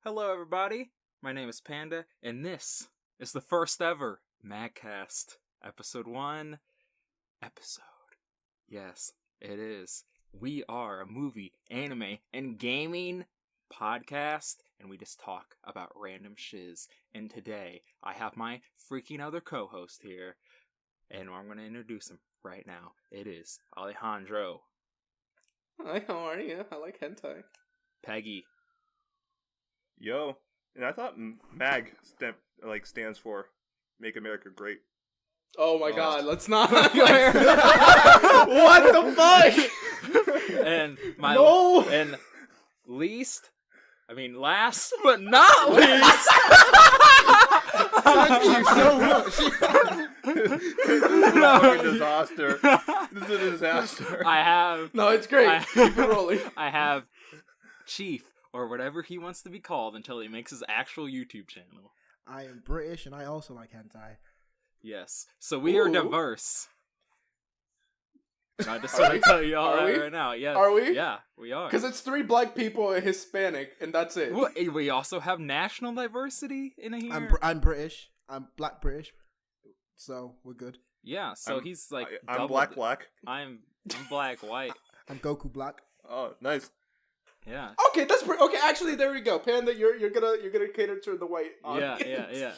Hello, everybody. My name is Panda, and this is the first ever MAGcast, episode 1 episode. Yes, it is. We are a movie, anime, and gaming podcast, and we just talk about random shiz. And today, I have my freaking other co-host here, and I'm going to introduce him right now. It is Alejandro. Hi, how are you? I like hentai. Peggy. Yo, and I thought MAG stands for Make America Great. Oh my god, let's not. What the fuck? And my No! and last but not least. Thank you so much. This is a fucking disaster. This is a disaster. I have No, it's great. Keep it rolling. I have Chief, or whatever he wants to be called until he makes his actual YouTube channel. I am British and I also like hentai. Yes. So we are Ooh. diverse. I just want to tell you all Are that we? right now. Yeah. Are we? Yeah, we are. Because it's 3 black people, a Hispanic, and that's it. Well, we also have national diversity in here. I'm British. I'm black British. So we're good. Yeah, so he's like I'm doubled- black. I'm black white. I'm Goku black. Oh, nice. Yeah. Okay, that's okay. Actually, there we go. Panda, you're gonna cater to the white audience. Yeah.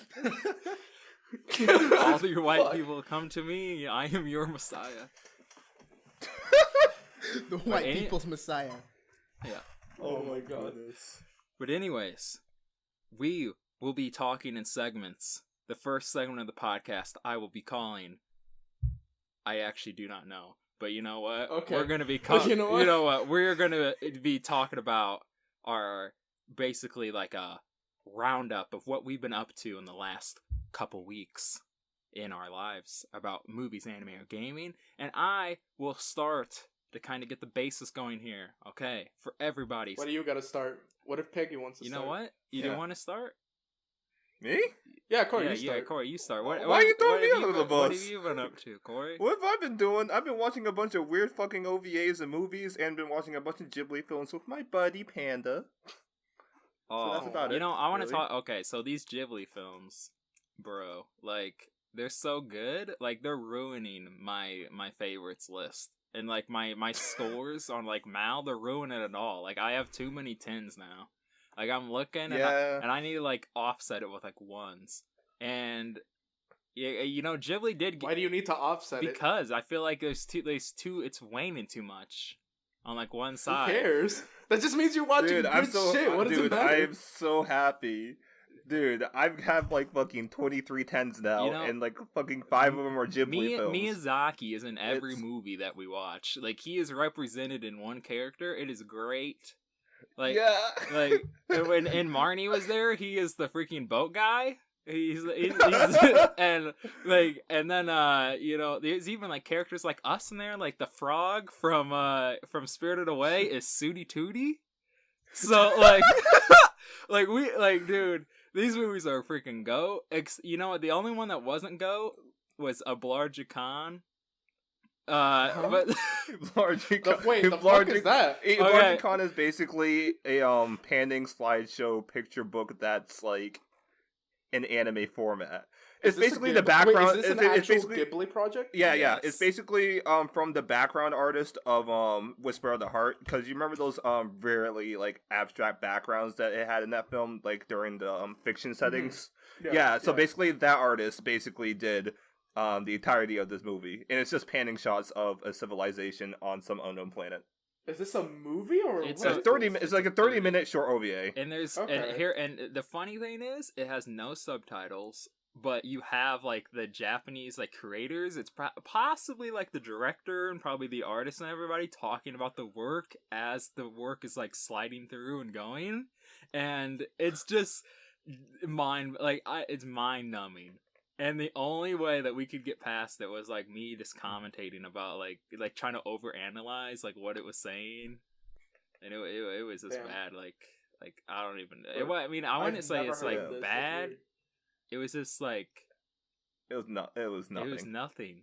All your white Fuck. people come to me. I am your messiah. The white any- people's messiah. Yeah. Oh my god. But anyways, we will be talking in segments. The first segment of the podcast I will be calling I actually do not know. But you know what? Okay. We're gonna be You know what? We're gonna be talking about our basically like a roundup of what we've been up to in the last couple weeks in our lives about movies, anime, or gaming. And I will start to kind of get the basis going here. Okay, for everybody. What do you gotta start? What if Peggy wants to You start? know what? You Yeah. don't want to start? Me? Yeah, Corey, yeah, you start. yeah, Corey, you start. Why are you throwing me have under you the been- What bus? have you been up to, Corey? What have I been doing? I've been watching a bunch of weird fucking OVAs and movies, and been watching a bunch of Ghibli films with my buddy Panda. Oh, that's about you it, know, I want to really. talk. Okay, so these Ghibli films, bro, like they're so good. Like they're ruining my favorites list, and like my scores on like Mal, they're ruining it all. Like I have too many 10s now. Like I'm looking, Yeah. and I need to like offset it with like 1s. And yeah, you know, Ghibli did Why do you need to offset it? because I feel like there's two. It's waning too much on like one Who side. cares? That just means you're watching Dude, good I'm so shit. What does it matter? I'm so happy. Dude, I have like fucking 23 10s now, You know, and like fucking 5 of them are Ghibli films. Miyazaki is in every It's- movie that we watch. Like he is represented in one character. It is great. Like yeah. like when Marnie was there, he is the freaking boat guy. He's and then you know, there's even like characters like us in there, like the frog from Spirited Away is Sooty Tooty. So like dude, these movies are freaking go. You know what? The only one that wasn't go was Ablarja Khan. But Wait, the fuck is that? Okay. Large Con is basically a panning slideshow picture book that's like an anime format. Is It's this a basically the Ghibli- background. Wait, is this an it's actual basically Ghibli project? yeah. Yes. It's basically from the background artist of Whisper of the Heart, because you remember those really like abstract backgrounds that it had in that film, like during the fiction settings. Yeah. So basically, that artist basically did the entirety of this movie, and it's just panning shots of a civilization on some unknown planet. Is this a movie or It's what? a 30. It's like a 30-minute short OVA. and there's Okay. and the funny thing is, it has no subtitles, but you have like the Japanese like creators. It's possibly like the director and probably the artist and everybody talking about the work as the work is like sliding through and going, and it's just it's mind numbing. And the only way that we could get past it was like me just commentating about like trying to overanalyze like what it was saying, and it was just Damn. bad. Like I don't even. I mean, I wouldn't say it's like bad. It was just like It was not. It was nothing. it was nothing.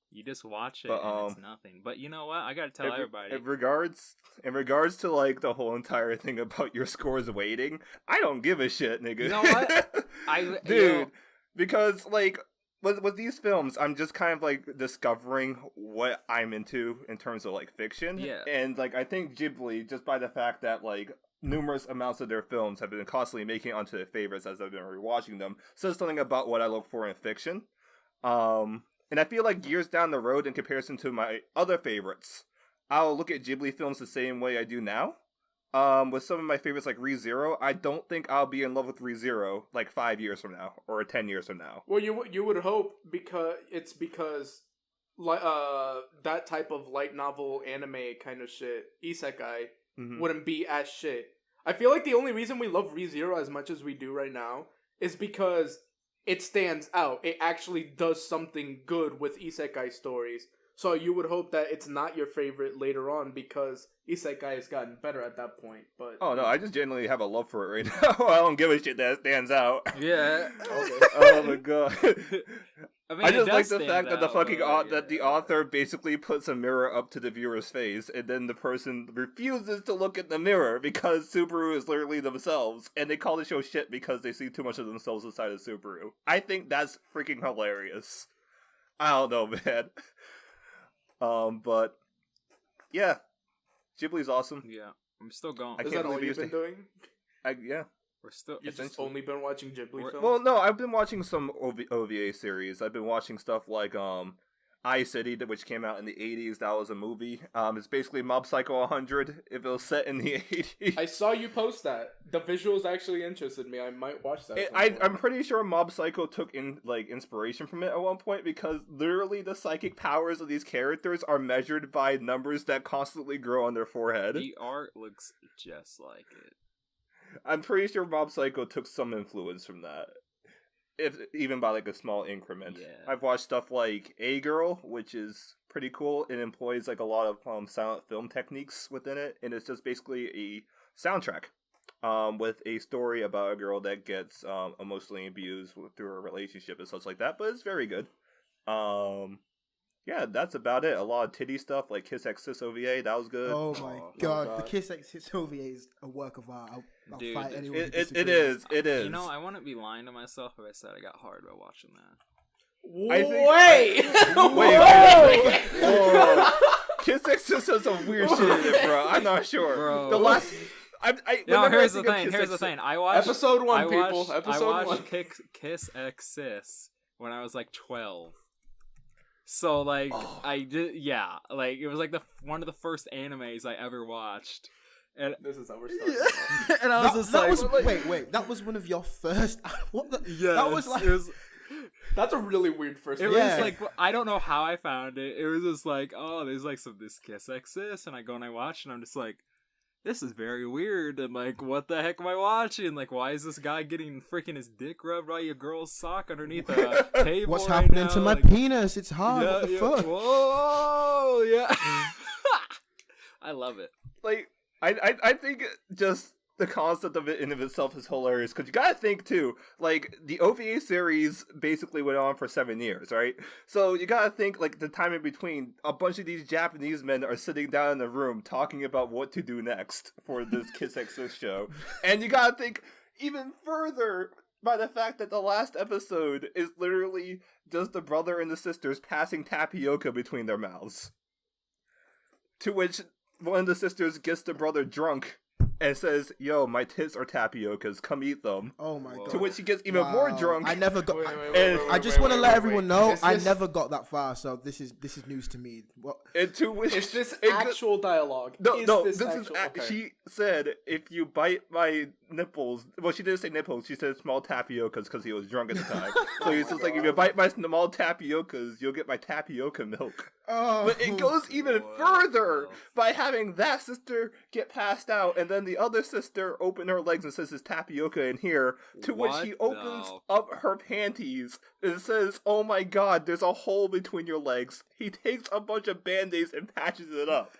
You just watch it But, and it's nothing. But you know what? I gotta tell everybody. In regards to like the whole entire thing about your scores weighting, I don't give a shit, nigga. You know what? Dude, because like with these films, I'm just kind of like discovering what I'm into in terms of like fiction. Yeah. And like I think Ghibli, just by the fact that like numerous amounts of their films have been constantly making it onto their favorites as I've been rewatching them, says something about what I look for in fiction. And I feel like years down the road, in comparison to my other favorites, I'll look at Ghibli films the same way I do now. With some of my favorites like Re:Zero, I don't think I'll be in love with Re:Zero like 5 years from now or 10 years from now. Well, you would hope because that type of light novel anime kind of shit, isekai, wouldn't be as shit. I feel like the only reason we love Re:Zero as much as we do right now is because it stands out. It actually does something good with isekai stories. So you would hope that it's not your favorite later on because isekai has gotten better at that point. But oh no, I just genuinely have a love for it right now. I don't give a shit that stands out. Yeah. okay. Oh my god. I just like the fact that the out, fucking but, that the author basically puts a mirror up to the viewer's face, and then the person refuses to look at the mirror because Subaru is literally themselves, and they call the show shit because they see too much of themselves inside of Subaru. I think that's freaking hilarious. I don't know, man. But yeah, Ghibli's awesome. Yeah, I'm still going. Is that all you've been doing? Yeah. We're still. You've just only been watching Ghibli films? Well, no, I've been watching some OVA series. I've been watching stuff like iCity, which came out in the 80s. That was a movie. It's basically Mob Psycho 100 if it was set in the 80s. I saw you post that. The visuals actually interested me. I might watch that. I'm pretty sure Mob Psycho took inspiration from it at one point because literally the psychic powers of these characters are measured by numbers that constantly grow on their forehead. The art looks just like it. I'm pretty sure Mob Psycho took some influence from that. If even by like a small increment. Yeah. I've watched stuff like A Girl, which is pretty cool. It employs like a lot of silent film techniques within it, and it's just basically a soundtrack with a story about a girl that gets emotionally abused through a relationship and such like that. But it's very good. Yeah, that's about it. A lot of titty stuff like Kiss X Sis OVA. That was good. Oh my god, the Kiss X Sis OVA is a work of art. I'll Dude, fight anyone. It is. You know, I wouldn't be lying to myself if I said I got hard by watching that. Wait! Whoa. Kiss X Sis has some weird shit in it, bro. I'm not sure. Bro. The last. Here's the thing. I watched episode 1, I people. watched Kiss X Sis when I was like 12. So like I did, yeah. Like it was like one of the first animes I ever watched. And this is how we're starting. Yeah. And I was wait. That was one of your first. What the? Yeah. That was like. That's a really weird first. It was like I don't know how I found it. It was just like, oh, there's like this Kiss X Sis, and I go and I watch, and I'm just like, this is very weird, and like, what the heck am I watching? Like, why is this guy getting freaking his dick rubbed by a girl's sock underneath a table? What's right happening now? to my like, penis? It's hard. Yeah, What the yeah. fuck? Whoa, yeah. I love it. Like, I think just the concept of it in of itself is hilarious, because you gotta think, too, like, the OVA series basically went on for 7 years, right? So you gotta think, like, the time in between, a bunch of these Japanese men are sitting down in the room talking about what to do next for this Kiss X Sis show. And you gotta think even further by the fact that the last episode is literally just the brother and the sisters passing tapioca between their mouths. To which one of the sisters gets the brother drunk and says, "Yo, my tits are tapiocas. Come eat them." Oh my god! To which he gets even more drunk. I never got. And I just want to let everyone know I never got that far. So this is news to me. What? And to which is this actual dialogue? No. This is okay. She said, "If you bite my nipples," well, she didn't say nipples. She said small tapiocas because he was drunk at the time. So he's just like, "If you bite my small tapiocas, you'll get my tapioca milk." Oh, but it goes even further by having that sister get passed out, and then the other sister open her legs and says, "There's tapioca in here." To which he opens up her panties and says, "Oh my god, there's a hole between your legs." He takes a bunch of band-aids and patches it up.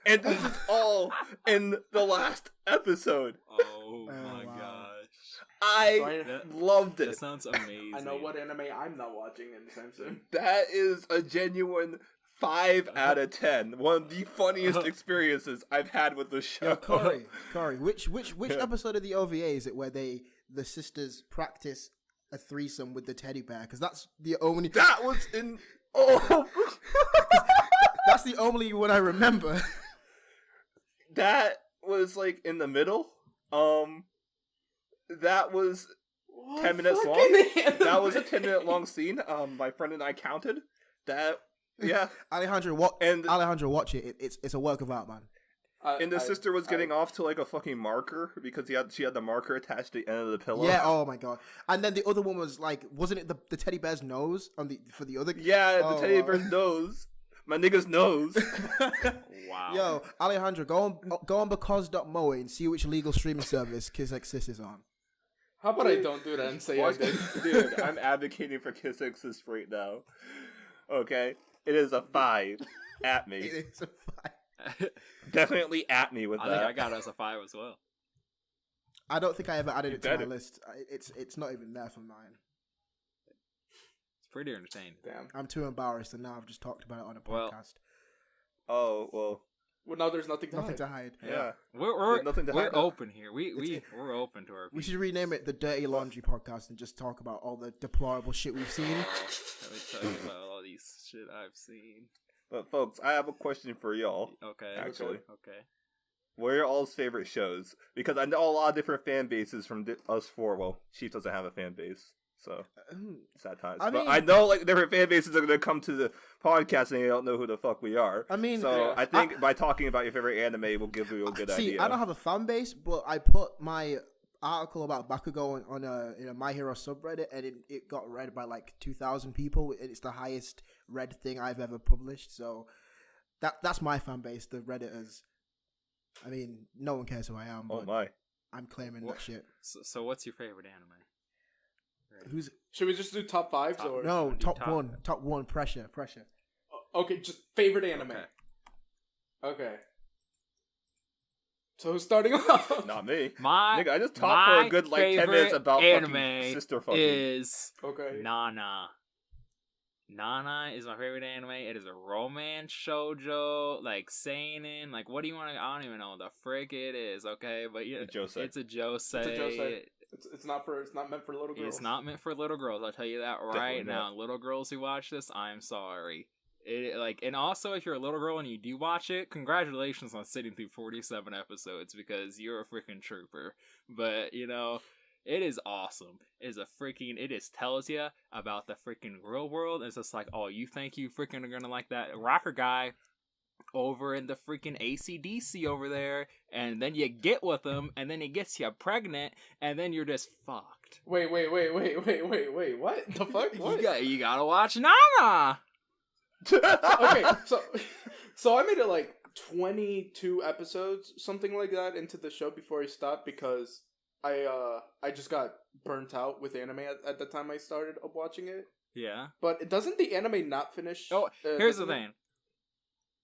And this is all in the last episode. Oh my gosh. I loved it. That sounds amazing. I know what anime I'm not watching anytime soon. That is a genuine 5 out of 10. One of the funniest experiences I've had with the show. Yo, Corey, which episode of the OVA is it where the sisters practice a threesome with the teddy bear? Because that's the only... That was in... Oh! That's the only one I remember. That was, like, in the middle. That was 10 minutes long. That was a 10-minute long scene. My friend and I counted. That... Yeah, Alejandro, watch it. It's a work of art, man. And the sister was getting off to like a fucking marker because she had the marker attached to the end of the pillow. Yeah. Oh my god. And then the other one was like, wasn't it the teddy bear's nose for the other? Yeah, the teddy bear's nose. My nigga's nose. Wow. Yo, Alejandro, go on because.moe and see which legal streaming service Kiss Exist is on. How about I don't do that and say I did? Dude, I'm advocating for Kiss Exist right now. Okay. It is a 5 at me. It is a 5. Definitely at me with that. I think I got it as a 5 as well. I don't think I ever added it to my list. It's not even there for mine. It's pretty entertaining. Damn. I'm too embarrassed, and now I've just talked about it on a podcast. Well, now there's nothing to hide. Yeah. We're open here. We're open to our. We should rename it the Dirty Laundry Podcast and just talk about all the deplorable shit we've seen. Let me tell you about all these shit I've seen. But folks, I have a question for y'all. Okay. Actually. Okay. What are y'all's favorite shows? Because I know a lot of different fan bases from us four. Well, Chief doesn't have a fan base, so sad times. But I know like different fan bases are going to come to the podcast and they don't know who the fuck we are. I think by talking about your favorite anime will give you a good idea. I don't have a fan base, but I put my article about Bakugo on a My Hero subreddit, and it got read by like 2,000 people. It's the highest read thing I've ever published. So that's my fan base, the Redditors. I mean, no one cares who I am, but I'm claiming that shit. So what's your favorite anime? Right. Should we just do top 5s or no? Top one. Pressure. Okay, just favorite anime. Okay. So who's starting off? Not me. Nigga, I just talked for a good like 10 minutes about anime sister fucking. Is Nana. Nana is my favorite anime. It is a romance shoujo, like seinen. Like, what do you want to? I don't even know what the frick it is. Okay, but yeah, it's a josei. It's not meant for little girls. It's not meant for little girls. I'll tell you that right now. Little girls who watch this, I'm sorry. And also if you're a little girl and you do watch it, congratulations on sitting through 47 episodes because you're a freaking trooper. But it is awesome. It tells you about the freaking real world. It's just like, oh, you think you freaking are gonna like that rocker guy over in the freaking AC/DC over there, and then you get with him, and then he gets you pregnant, and then you're just fucked. Wait, what the fuck? What? You gotta watch Nana. Okay, so I made it like 22 episodes, something like that, into the show before I stopped because I just got burnt out with anime at the time I started watching it. Yeah. But doesn't the anime not finish? Oh, here's the thing.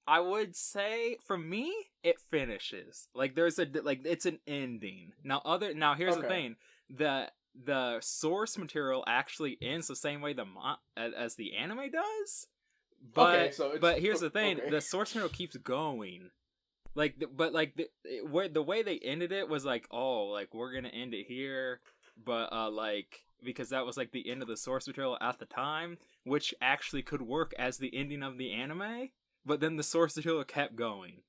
I would say for me it finishes. Like there's it's an ending. Now here's the thing. The source material actually ends the same way as the anime does. But here's the thing. The source material keeps going. The way they ended it was like, oh, like we're gonna end it here, but because that was like the end of the source material at the time, which actually could work as the ending of the anime, but then the source material kept going.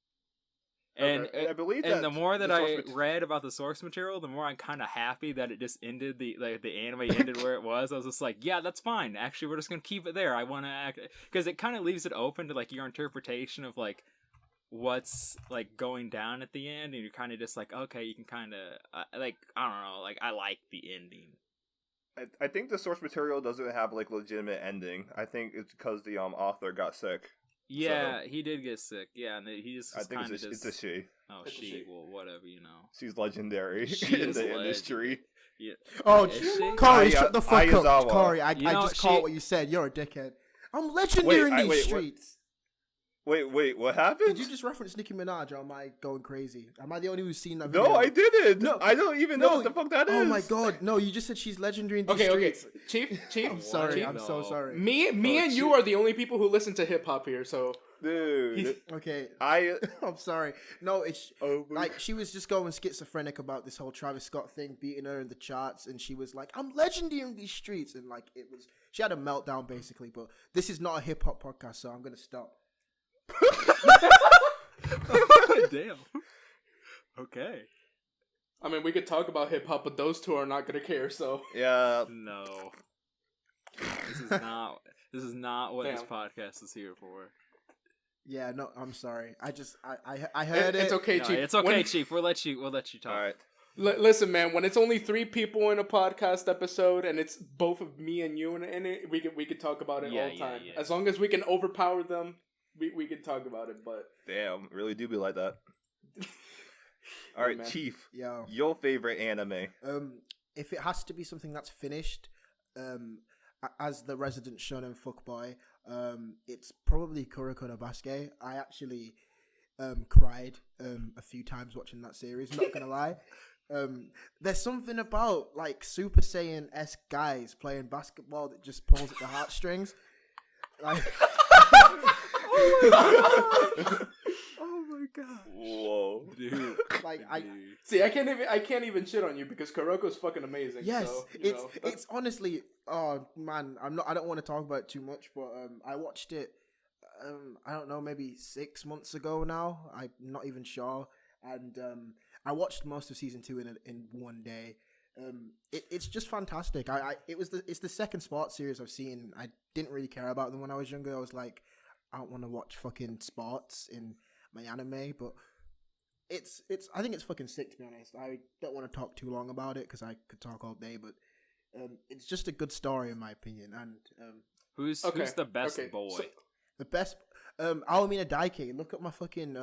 And I believe the more that I read about the source material, the more I'm kind of happy that it just ended the anime ended where it was. I was just like, yeah, that's fine. Actually, we're just gonna keep it there. I want to because it kind of leaves it open to like your interpretation of like what's like going down at the end, and you're kind of just like, okay, you can kind of I don't know, like I like the ending. I think the source material doesn't have like legitimate ending. I think it's because the author got sick. Yeah, he did get sick. Yeah, and he's. I think it's a she. Oh, she. Well, whatever, She's legendary in the industry. Yeah. Oh, Corey, shut the fuck up, Corey. I just caught what you said. You're a dickhead. I'm legendary in these streets. Wait, what happened? Did you just reference Nicki Minaj, or am I going crazy? Am I the only who's seen that video? No, I didn't. No, I don't even know what the fuck that is. Oh my god, no, you just said she's legendary in these streets. Okay. Chief. I'm sorry, Chief. I'm so sorry. Me and you are the only people who listen to hip-hop here, so... Dude. Okay. I'm sorry. No, it's like she was just going schizophrenic about this whole Travis Scott thing beating her in the charts, and she was like, I'm legendary in these streets, and like she had a meltdown basically, but this is not a hip-hop podcast, so I'm gonna stop. Damn. Okay. I mean, we could talk about hip hop, but those two are not gonna care. So yeah, no. This is not what this podcast is here for. Yeah, no, I'm sorry. I heard it. It's okay, no, Chief. It's okay, Chief. We'll let you talk. All right. Listen, man. When it's only 3 people in a podcast episode, and it's both of me and you in it, we could talk about it all the time. Yeah. As long as we can overpower them, we can talk about it. But damn, really do be like that. All right, man. Chief. Yo. Your favorite anime? If it has to be something that's finished, as the resident shonen fuckboy, it's probably Kuroko no Basuke. I actually cried a few times watching that series. Not gonna lie. There's something about like Super Saiyan-esque guys playing basketball that just pulls at the heartstrings. Like, Oh my god! Whoa, Dude. Like see, I can't even shit on you because Kuroko's fucking amazing. Yes, so, it's honestly. Oh man, I don't want to talk about it too much, but I watched it. I don't know, maybe 6 months ago now. I'm not even sure, and I watched most of season 2 in one day. It's just fantastic. It's the second sports series I've seen. I didn't really care about them when I was younger. I was like, I don't want to watch fucking sports in my anime, but I think it's fucking sick, to be honest. I don't want to talk too long about it because I could talk all day, but it's just a good story in my opinion. And who's the best boy? So, the best Aomina Daiki. Look at my fucking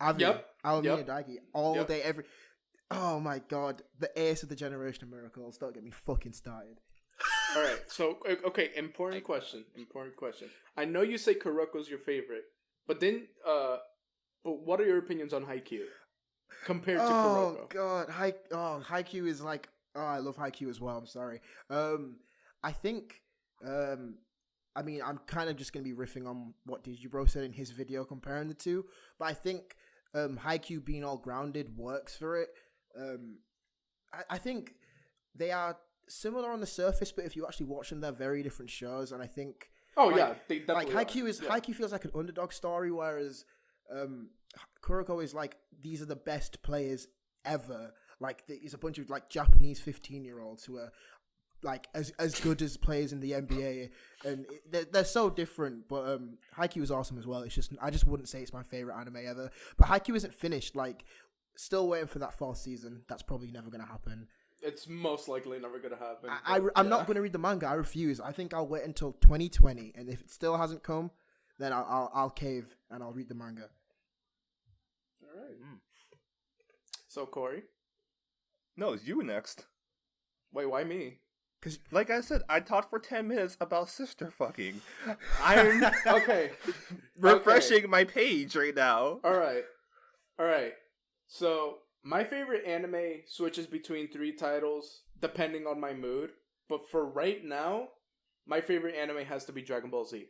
Avi. Aomina Daiki all day every. Oh my god, the ace of the generation of miracles. Don't get me fucking started. All right, so okay, important question. I know you say Kuroko's your favorite, but then but what are your opinions on Haikyuu compared to Kuroko? Oh god, Haikyuu is like, I love Haikyuu as well. I'm sorry. I think I mean, I'm kind of just gonna be riffing on what Digibro said in his video comparing the two, but I think Haikyuu being all grounded works for it. I think they are similar on the surface, but if you actually watch them, they're very different shows. And I think, Haikyuu feels like an underdog story, whereas Kuroko is like, these are the best players ever. Like, there's a bunch of like Japanese 15-year-olds who are like as good as players in the NBA, and they're so different. But Haikyuu is awesome as well. It's just, I just wouldn't say it's my favorite anime ever. But Haikyuu isn't finished. Like, still waiting for that 4th season. That's probably never gonna happen. It's most likely never gonna happen. I'm not gonna read the manga. I refuse. I think I'll wait until 2020, and if it still hasn't come, then I'll cave and I'll read the manga. All right. So Corey, no, it's you next. Wait, why me? Because, like I said, I talked for 10 minutes about sister fucking. I'm refreshing my page right now. All right. So, my favorite anime switches between 3 titles depending on my mood. But for right now, my favorite anime has to be Dragon Ball Z.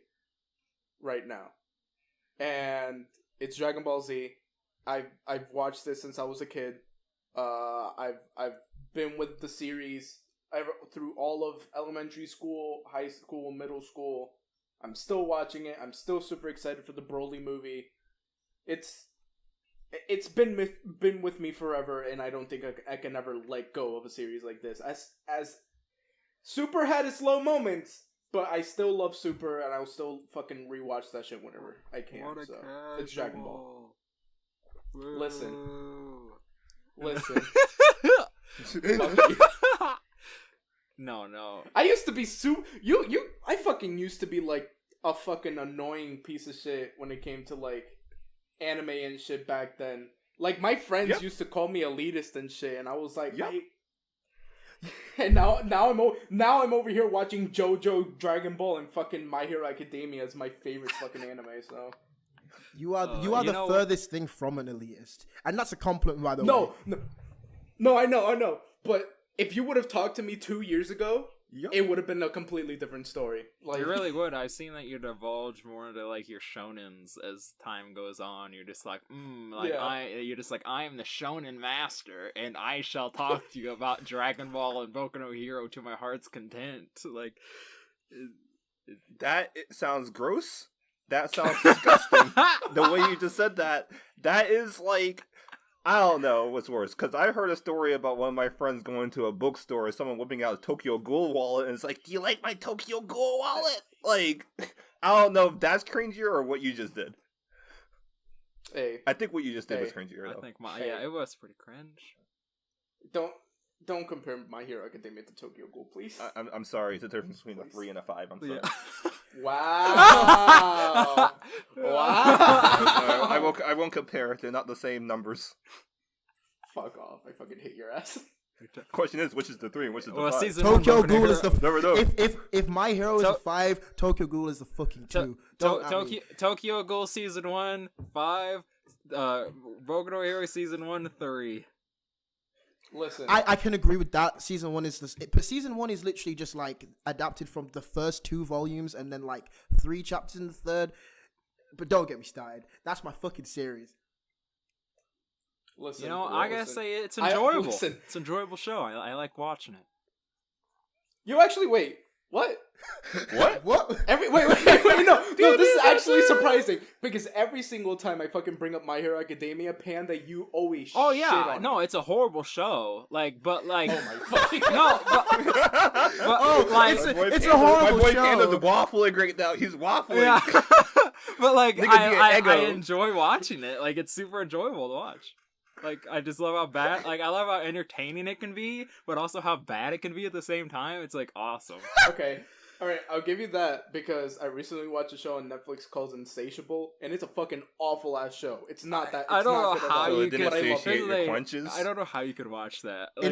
Right now. And it's Dragon Ball Z. I've watched this since I was a kid. I've been with the series through all of elementary school, high school, middle school. I'm still watching it. I'm still super excited for the Broly movie. It's been with me forever, and I don't think I can ever let go of a series like this. As Super had its low moments, but I still love Super, and I'll still fucking rewatch that shit whenever I can. So it's Dragon Ball. Whoa. Listen. No. I used to be I fucking used to be like a fucking annoying piece of shit when it came to like anime and shit back then. Like my friends used to call me elitist and shit, and I was like, and now I'm over here watching JoJo, Dragon Ball, and fucking My Hero Academia as my favorite fucking anime. So You are the furthest thing from an elitist, and that's a compliment, by the way. No, I know. But if you would have talked to me 2 years ago, it would have been a completely different story. Like, you really would. I've seen that you divulge more into like your shonens as time goes on. You're just like, you're just like, I am the shonen master, and I shall talk to you about Dragon Ball and Boku no Hero to my heart's content. Like, it sounds gross. That sounds disgusting. The way you just said that is like, I don't know what's worse. Because I heard a story about one of my friends going to a bookstore and someone whipping out a Tokyo Ghoul wallet, and it's like, do you like my Tokyo Ghoul wallet? Like, I don't know if that's cringier or what you just did. Hey, I think what you just did was cringier, though. I think it was pretty cringe. Don't compare My Hero Academia to Tokyo Ghoul, please. I'm sorry. It's the difference between a 3 and a 5. I'm sorry. Yeah. Wow. I won't compare. They're not the same numbers. Fuck off. I fucking hate your ass. Question is, which is the 3 and which is the 5? Tokyo Ghoul is the... If My Hero is a 5, Tokyo Ghoul is the fucking 2. Tokyo Ghoul Season 1, 5. Boku no Hero Season 1, 3. Listen, I can agree with that. Season 1 is this, but Season 1 is literally just like adapted from the first 2 volumes and then like 3 chapters in the third. But don't get me started. That's my fucking series. Listen, I gotta say it's enjoyable. It's an enjoyable show. I like watching it. You actually wait. What? What? What? Wait, no, this is actually surprising because every single time I fucking bring up My Hero Academia, Panda, you always shit on no, it's a horrible show. But oh my fucking it's a horrible show. My boy show. Panda's waffling right now. He's waffling. Yeah. But like, I enjoy watching it. Like, it's super enjoyable to watch. Like, I just love how bad, I love how entertaining it can be, but also how bad it can be at the same time. It's, like, awesome. Okay. Alright, I'll give you that, because I recently watched a show on Netflix called Insatiable, and it's a fucking awful-ass show. It's not that, I don't know how you could satiate your punches? I don't know how you could watch that. Like,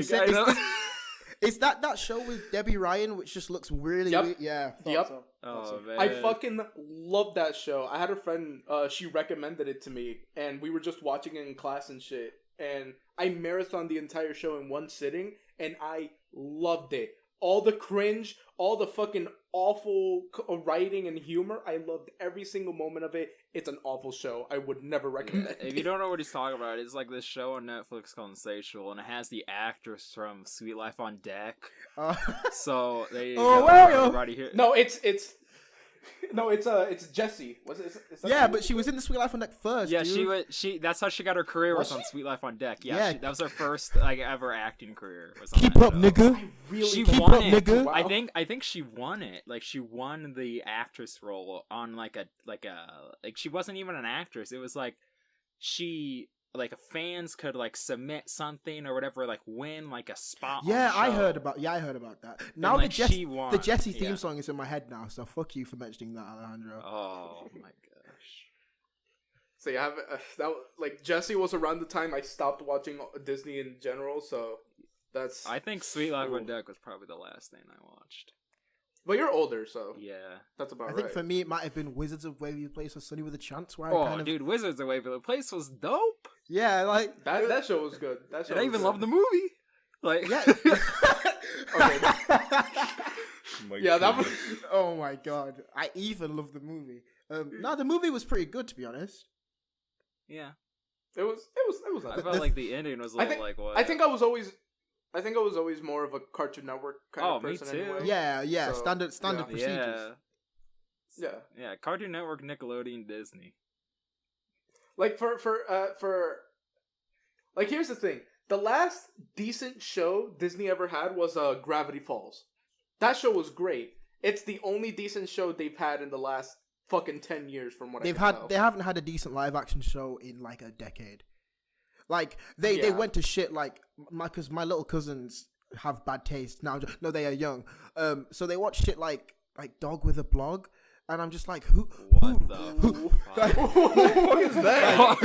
Is that show with Debbie Ryan, which just looks really weird? Yeah. Yep. So. Oh, man. I fucking love that show. I had a friend, she recommended it to me, and we were just watching it in class and shit. And I marathoned the entire show in one sitting, and I loved it. All the cringe, all the fucking awful writing and humor, I loved every single moment of it. It's an awful show. I would never recommend it. If you don't know what he's talking about, it's like this show on Netflix called Insatiable, and it has the actress from Sweet Life on Deck. So they everybody here. No, it's Jessie. But she was in the Sweet Life on Deck first. Yeah, dude. she that's how she got her career was on Sweet Life on Deck. Yeah. That was her first ever acting career. Was on Keep up, nigga. She won it. Nigga. Wow. I think she won it. Like, she won the actress role on like she wasn't even an actress. It was like fans could like submit something or whatever, like win like a spot. Yeah, on the show. I heard about that. Now and, the Jessie theme song is in my head now, so fuck you for mentioning that, Alejandro. Oh my gosh. So yeah, Jessie was around the time I stopped watching Disney in general, so that's. I think Sweet Life on Deck was probably the last thing I watched. But you're older, so yeah, that's about right. I think for me it might have been Wizards of Waverly Place or Sunny with a Chance. Where dude, Wizards of Waverly Place was dope. Yeah, like that show was good. And I even loved the movie. Like, yeah. That was. Oh my god, I even loved the movie. No, the movie was pretty good, to be honest. Yeah, it was. Not I felt like the ending was a little like what. I think I was always more of a Cartoon Network kind of person. Me too. Anyway. Yeah. So, standard procedures. Yeah. Cartoon Network, Nickelodeon, Disney. Like for like, here's the thing. The last decent show Disney ever had was Gravity Falls. That show was great. It's the only decent show they've had in the last fucking 10 years from what I can tell. They haven't had a decent live action show in like a decade. Like they went to shit like because my little cousins have bad taste now. No, they are young. So they watch shit like Dog with a Blog. And I'm just like, who the fuck is that?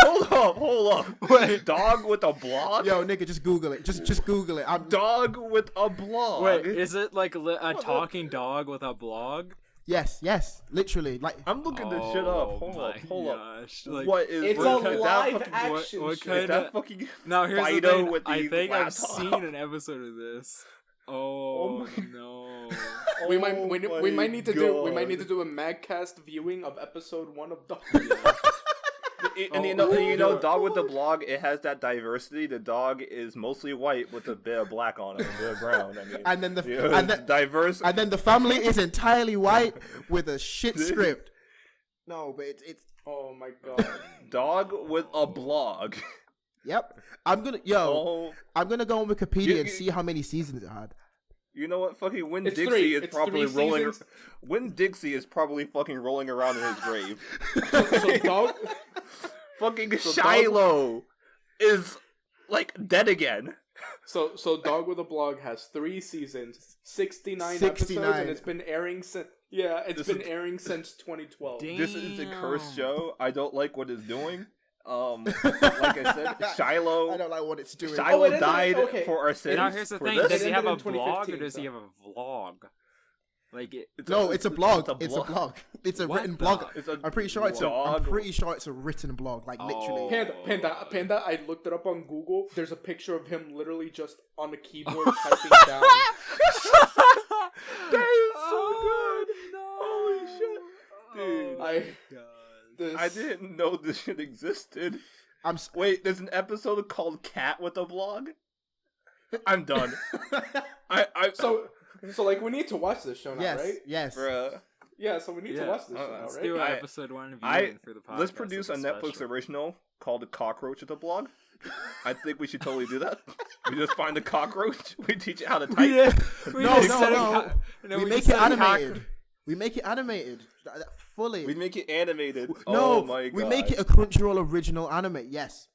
Hold up. Wait, Dog with a Blog? Yo, nigga, just Google it. Just Google it. Dog with a Blog. Wait, is it like a talking dog with a blog? Yes, literally. Like I'm looking this shit up. Hold up. Like, What is? It's what, a is live that fucking, action. what shit. kind is that fucking Now here's the Fido thing. with the I think I've laptop? seen an episode of this. Oh, my no! We Oh might need to my do a MAGcast viewing of episode 1 of Dog. And you know, dog with the blog, it has that diversity. The dog is mostly white with a bit of black on it, a bit of brown. I mean, and then diverse. And then the family is entirely white with a shit script. No, but it's. Oh my god. Dog with a blog. Yep. I'm gonna go on Wikipedia and see how many seasons it had. You know what? Fucking Win It's Dixie three. is It's probably 3 rolling. seasons. Win Dixie is probably fucking rolling around in his grave. So Dog. Fucking So Shiloh is like dead again. So Dog with a Blog has 3 seasons, 69 episodes, and it's been airing since. Yeah, it's been airing since 2012. Damn. This is a cursed show. I don't like what it's doing. Like I said, Shiloh. I don't like what it's doing. Shiloh died for our sins. Now here's the for thing: this. does he have a It ended in blog or 2015, does he so. have a vlog? Like it. No, it's a blog. It's a blog. It's a What written the- blog. It's a I'm pretty sure it's a. I'm dog. pretty sure it's a written blog. Like literally. Panda. I looked it up on Google. There's a picture of him literally just on a keyboard typing down. That is so good. No. Holy shit, dude! I didn't know this shit existed. Wait, there's an episode called Cat with a Blog? I'm done. So like we need to watch this show now, Yes. right? Yes. Bruh. Yeah, so we need to watch this show now, Let's right? do I- episode 1 viewing for the podcast. Let's produce a as Netflix special. original called Cockroach with a Blog. I think we should totally do that. We just find a cockroach. We teach it how to type. No. We make it animated. We make it animated fully. We make it animated. No, Oh my god. we make it a Crunchyroll original anime. Yes.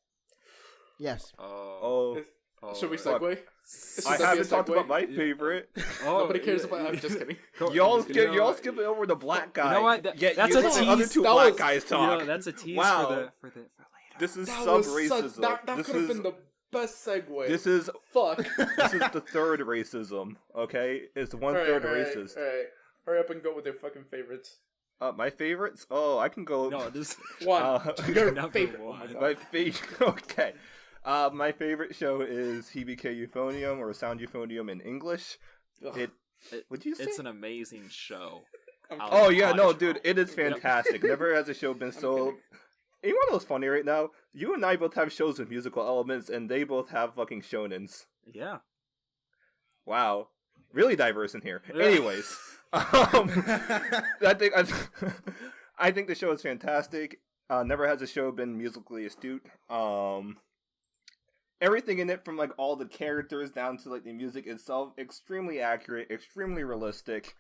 Oh. Should we Fuck. segue? I haven't talked about my favorite. Nobody cares about. I'm just kidding. Y'all skip it over the black guy. You know what? you That's a let the other tease. two That black was- guys talk. That's a tease Wow. for later. This is That sub was racism. that This could have is been the best segue. this is Fuck. this is the third racism. Okay, it's one third racist. Alright. Hurry up and go with your fucking favorites. My favorites. Oh, I can go. No, this One. Your Number favorite. one. Oh my God. My favorite. Okay. My favorite show is Hibike Euphonium or Sound Euphonium in English. Ugh. What'd you say? it's an amazing show. Oh yeah, no, Crunchyroll. dude, it is fantastic. Never has a show been so. kidding. You want to know what's funny right now? You and I both have shows with musical elements, and they both have fucking shonens. Yeah. Wow, really diverse in here. Yeah. Anyways, I think the show is fantastic. Never has a show been musically astute. Everything in it, from like all the characters down to like the music itself, extremely accurate, extremely realistic.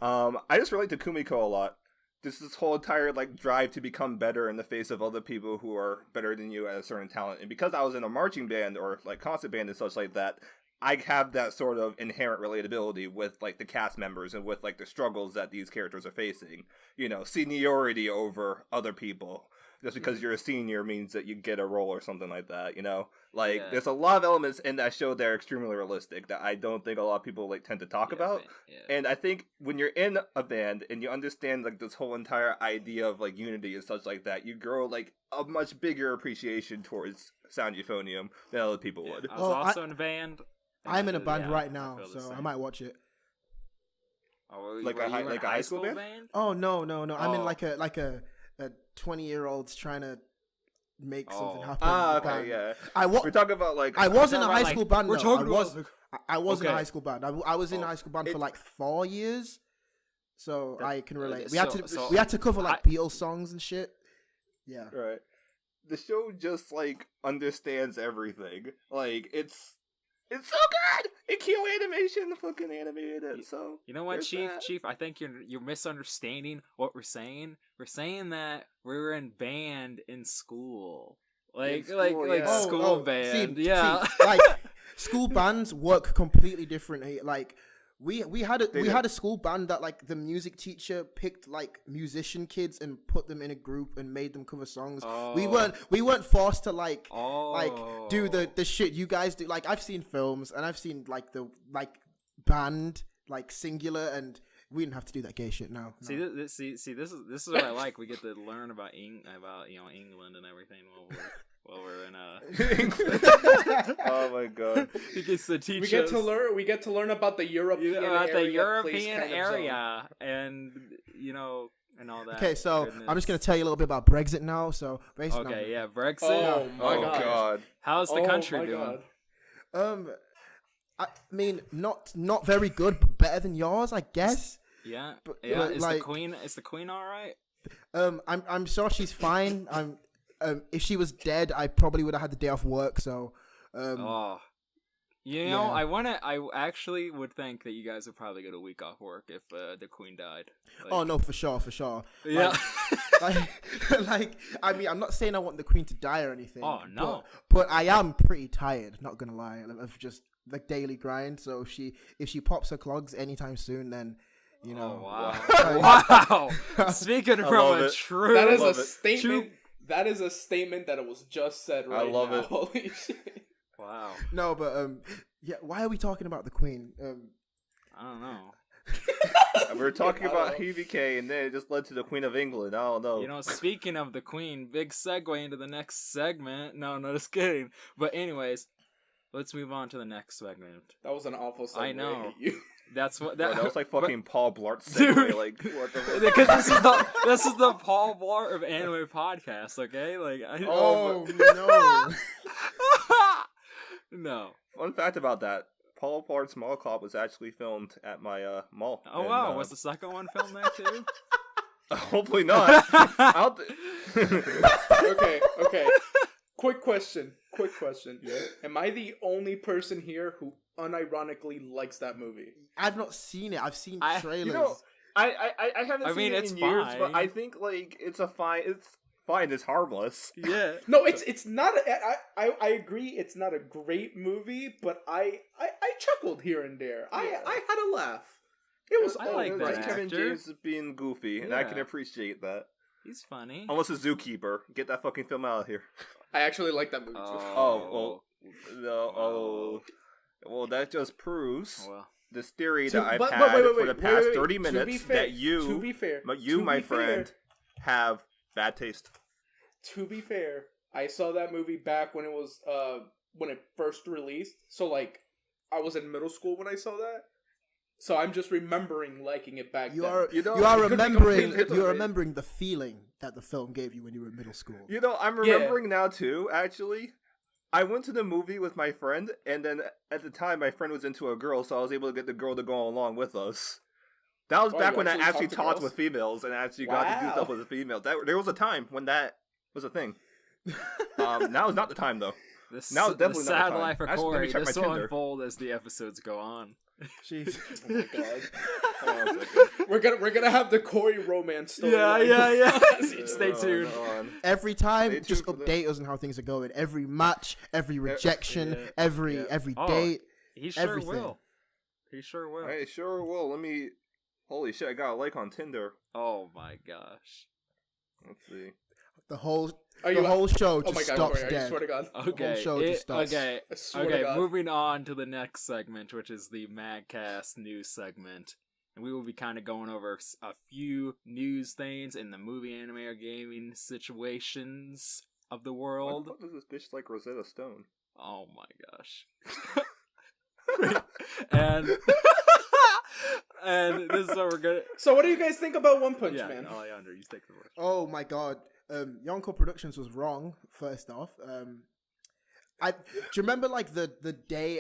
I just relate to Kumiko a lot. This whole entire like drive to become better in the face of other people who are better than you at a certain talent. And because I was in a marching band or like concert band and such like that, I have that sort of inherent relatability with like the cast members and with like the struggles that these characters are facing. You know, seniority over other people. Just because you're a senior means that you get a role or something like that, you know? Like, Yeah. there's a lot of elements in that show that are extremely realistic that I don't think a lot of people, like, tend to talk about. Yeah. And I think when you're in a band and you understand, like, this whole entire idea of, like, unity and such like that, you grow, like, a much bigger appreciation towards Sound Euphonium than other people would. I was Oh, also in a band. I'm in a band Yeah, right I now, feel the so I same. might watch it. Oh, Like were a you high- in like a high school band? Oh no. I'm in Oh. like a 20-year-olds trying to make something Oh. happen. Ah, band. okay, yeah. I We're talking about, like... I was in a talking high about, school like, band. we're though. talking I was about, I was in a Okay. high school band. I was in a Oh. high school band for It- like 4 years, so I can relate. We so had to cover like Beatles songs and shit. Yeah. Right. The show just like understands everything. Like it's so good. It cute animation, fucking animated it. So You know what, there's Chief? that. Chief, I think you're misunderstanding what we're saying. We're saying that we were in band in school. Like school, like yeah. school band. Yeah. see, like school bands work completely differently. Like we had a school band that like the music teacher picked like musician kids and put them in a group and made them cover songs. We weren't forced to like do the shit you guys do. Like I've seen films and I've seen like the like band like singular and We didn't have to do that gay shit now. See, this is what I like. We get to learn about England and everything while we're in Oh my god! He gets to teach We get to learn about the European area, and and all that. Okay, so goodness. I'm just gonna tell you a little bit about Brexit now. So basically, Okay, yeah, Brexit. Oh my god! How's the country doing? I mean, not very good, but better than yours, I guess. Yeah, But, Is the queen all right? I'm sure she's fine. If she was dead, I probably would have had the day off work. So, yeah. I actually would think that you guys would probably get a week off work if the queen died. Oh no, for sure. Yeah. I mean, I'm not saying I want the queen to die or anything. Oh no. But I am pretty tired. Not gonna lie, of just the daily grind. So if she pops her clogs anytime soon, then. Oh, wow. Wow. Speaking from a true... That is a statement. That is a statement that it was just said right now. I love it. Holy shit. Wow. No, but, yeah, why are we talking about the Queen? I don't know. We were talking about HBK, and then it just led to the Queen of England. I don't know. Speaking of the Queen, big segue into the next segment. No, just kidding. But anyways, let's move on to the next segment. That was an awful segue. I know. That's what that was like fucking Paul Blart's segue. Like what the? Because this is the Paul Blart of anime podcast. Okay, like no. No. Fun fact about that: Paul Blart's Mall Cop was actually filmed at my mall. Oh wow! Was the second one filmed there too? Hopefully not. Okay. Quick question. Yeah. Am I the only person here who unironically likes that movie? I've not seen it. I've seen trailers. I haven't seen it in years, fine. but I think like it's fine. It's harmless. Yeah. No, it's not. I agree. It's not a great movie, but I chuckled here and there. I had a laugh. It was. I like that. Kevin James is being goofy, and I can appreciate that. He's funny. Unless it's Zookeeper. Get that fucking film out of here. I actually like that movie too. Oh, well, well, that just proves this theory that I've had for the past 30 minutes that you, my friend, have bad taste. To be fair, I saw that movie back when it first released. So like, I was in middle school when I saw that. So I'm just remembering liking it back then. You are remembering the feeling that the film gave you when you were in middle school. I'm remembering now too, actually. I went to the movie with my friend, and then at the time my friend was into a girl, so I was able to get the girl to go along with us. That was back when I actually talked with females and actually got to do stuff with the females. There was a time when that was a thing. Now is not the time, though. Now is definitely not the time. Sad life of Corey. This will unfold as the episodes go on. Jeez. Oh my god. We're gonna have the Corey romance story. Yeah. Stay tuned. Every time, just update us on how things are going. Every match, every rejection, every date. He sure will. He sure will. Hey, sure will. Holy shit! I got a like on Tinder. Oh my gosh. Let's see. The whole show just stops dead. I swear to God. Okay. The whole show just stops. Okay. Moving on to the next segment, which is the MAGcast news segment, and we will be kind of going over a few news things in the movie, anime, or gaming situations of the world. What does this bitch like Rosetta Stone? Oh my gosh. and this is what we're gonna. So, what do you guys think about One Punch Man? Alejandro, you take the first. Oh my god. Yonko Productions was wrong. First off, do you remember like the day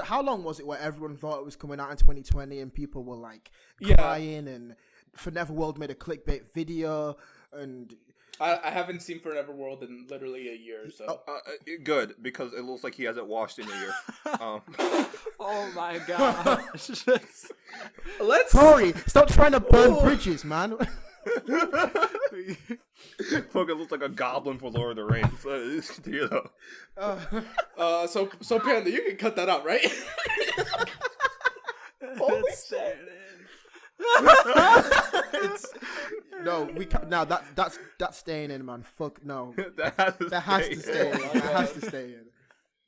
how long was it where everyone thought it was coming out in 2020 and people were like crying and Forever World made a clickbait video and I haven't seen Forever World in literally a year, so good because it looks like he hasn't washed in a year. Oh my gosh! Corey, stop trying to burn bridges, man. Fucking looks like a goblin for Lord of the Rings. So Panda, you can cut that out, right? Holy shit. No, we can't. No, that's staying in, man. Fuck no. That has to stay in. That has to stay in.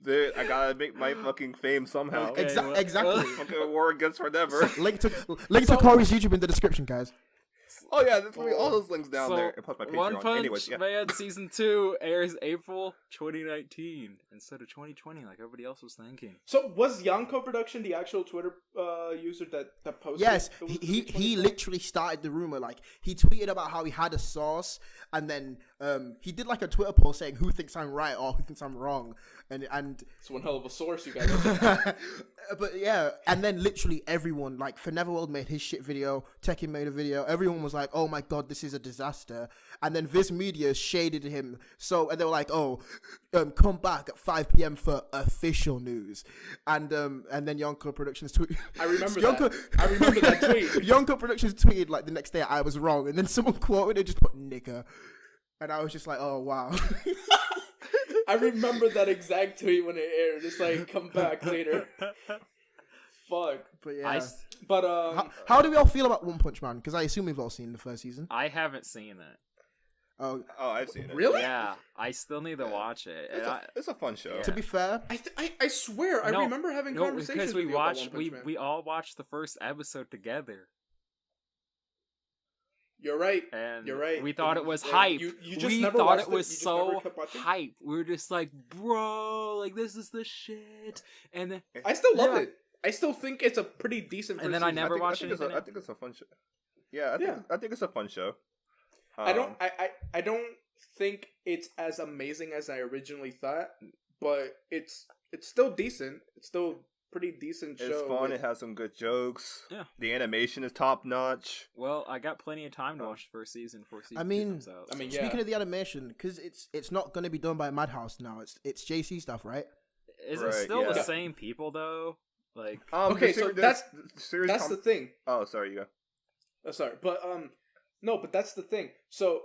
Dude, I gotta make my fucking fame somehow. Okay, Exactly. Fucking war against forever. Link to Corey's YouTube in the description, guys. Oh yeah, there's gonna be all those links down So, there. And plus my Patreon. One Punch Anyways, yeah. Man Season 2 airs April 2019 instead of 2020 like everybody else was thinking. So was Yonko Production the actual Twitter user that posted? Yes, he literally started the rumor. Like, he tweeted about how he had a source, and then he did like a Twitter post saying who thinks I'm right or who thinks I'm wrong, and it's one hell of a source, you guys. but yeah, and then literally everyone, like Neverworld made his shit video, Tekken made a video, everyone was like, oh my god, this is a disaster. And then Viz Media shaded him, and they were like, oh, come back at 5 p.m. for official news. And then Yonko Productions tweeted. I remember that tweet. Yonko Productions tweeted like the next day, I was wrong, and then someone quoted it, just put nigger, and I was just like, oh wow. I remember that exact tweet when it aired. It's like, come back later. Fuck. But yeah. But how do we all feel about One Punch Man? Because I assume we've all seen the first season. I haven't seen it. Oh, I've seen it. Really? Yeah, I still need to watch it. It's a fun show. Yeah. to be fair, I swear, I remember having conversations because we with you about watched One Punch Man. we all watched the first episode together. You're right. And You're right. We thought it was Yeah, hype. you just we never thought watched it was You just so never kept watching? hype. We were just like, bro, like this is the shit. And then I still love it. I still think it's a pretty decent. And then I never watched it. I think it's a fun show. Yeah, I think it's a fun show. I don't think it's as amazing as I originally thought, but it's still decent. It's still pretty decent show. It's fun. It has some good jokes. Yeah. The animation is top notch. Well, I got plenty of time to watch the first season before season 2 comes out. Speaking of the animation, because it's not going to be done by Madhouse now. It's JC stuff, right? Is it still the same people though? Like, okay, so that's the thing. Oh, sorry, you go. Oh, sorry, but no, but that's the thing. So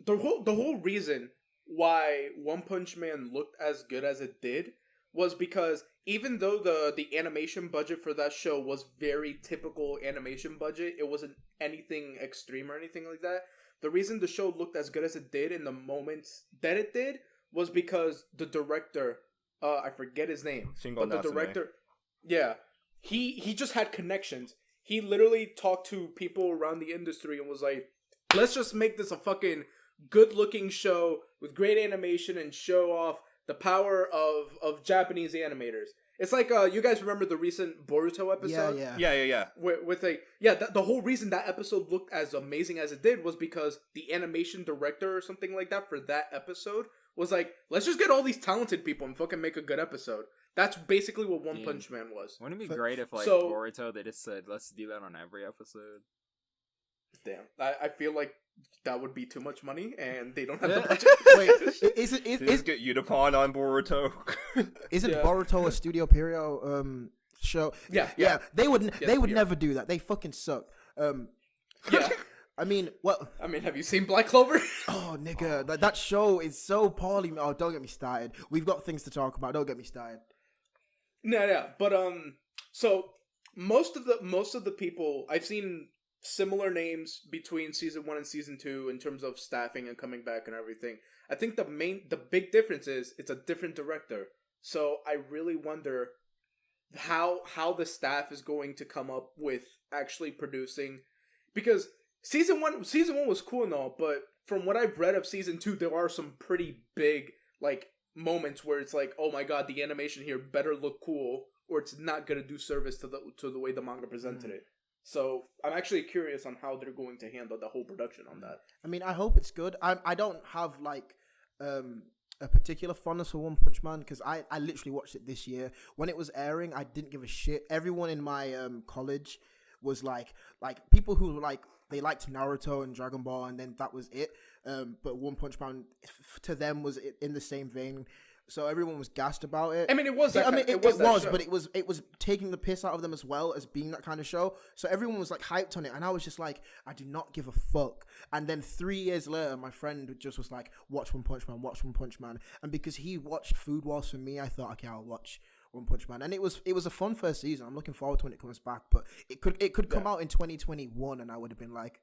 the whole reason why One Punch Man looked as good as it did was because even though the animation budget for that show was very typical animation budget, it wasn't anything extreme or anything like that. The reason the show looked as good as it did in the moments that it did was because the director, I forget his name, but the director, yeah, he just had connections. He literally talked to people around the industry and was like, let's just make this a fucking good-looking show with great animation and show off the power of Japanese animators. It's like, you guys remember the recent Boruto episode? Yeah. The whole reason that episode looked as amazing as it did was because the animation director or something like that for that episode was like, let's just get all these talented people and fucking make a good episode. That's basically what One Punch Man was. Wouldn't it be great if, like, Boruto, they just said, let's do that on every episode? Damn. I feel like that would be too much money, and they don't have the budget. Wait, is get Unipon on Boruto? Isn't Boruto a Studio Pierrot show? Yeah. They would never do that. They fucking suck. Yeah. I mean, what? I mean, have you seen Black Clover? Oh, nigga, that show is so poorly. Oh, don't get me started. We've got things to talk about. Don't get me started. No, but so most of the people I've seen similar names between season 1 and season 2 in terms of staffing and coming back and everything. I think the big difference is it's a different director. So I really wonder how the staff is going to come up with actually producing, because Season one was cool and all, but from what I've read of season 2, there are some pretty big like moments where it's like, oh my god, the animation here better look cool, or it's not gonna do service to the way the manga presented it. So I'm actually curious on how they're going to handle the whole production on that. I mean, I hope it's good. I don't have like a particular fondness for One Punch Man because I literally watched it this year when it was airing. I didn't give a shit. Everyone in my college was like people who like. They liked Naruto and Dragon Ball, and then that was it. But One Punch Man, to them, was in the same vein. So everyone was gassed about it. I mean, it was. But it was taking the piss out of them as well as being that kind of show. So everyone was like hyped on it, and I was just like, I do not give a fuck. And then 3 years later, my friend just was like, watch One Punch Man, watch One Punch Man. And because he watched Food Wars for me, I thought, okay, I'll watch One Punch Man, and it was a fun first season. I'm looking forward to when it comes back, but it could come out in 2021, and I would have been like,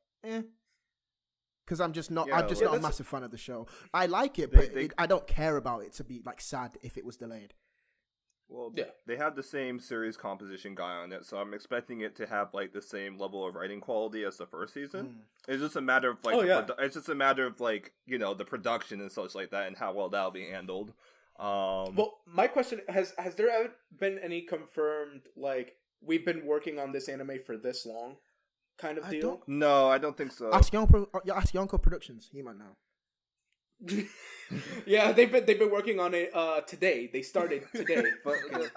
because I'm just not a massive fan of the show. I like it, but I don't care about it to be like sad if it was delayed. Well, they have the same series composition guy on it, so I'm expecting it to have like the same level of writing quality as the first season. It's just a matter of like, it's just a matter of like, you know, the production and such like that, and how well that'll be handled. Well, my question has there ever been any confirmed like we've been working on this anime for this long kind of deal? No, I don't think so. Ask Yonko Productions. He might know. Yeah, they've been working on it today. They started today. But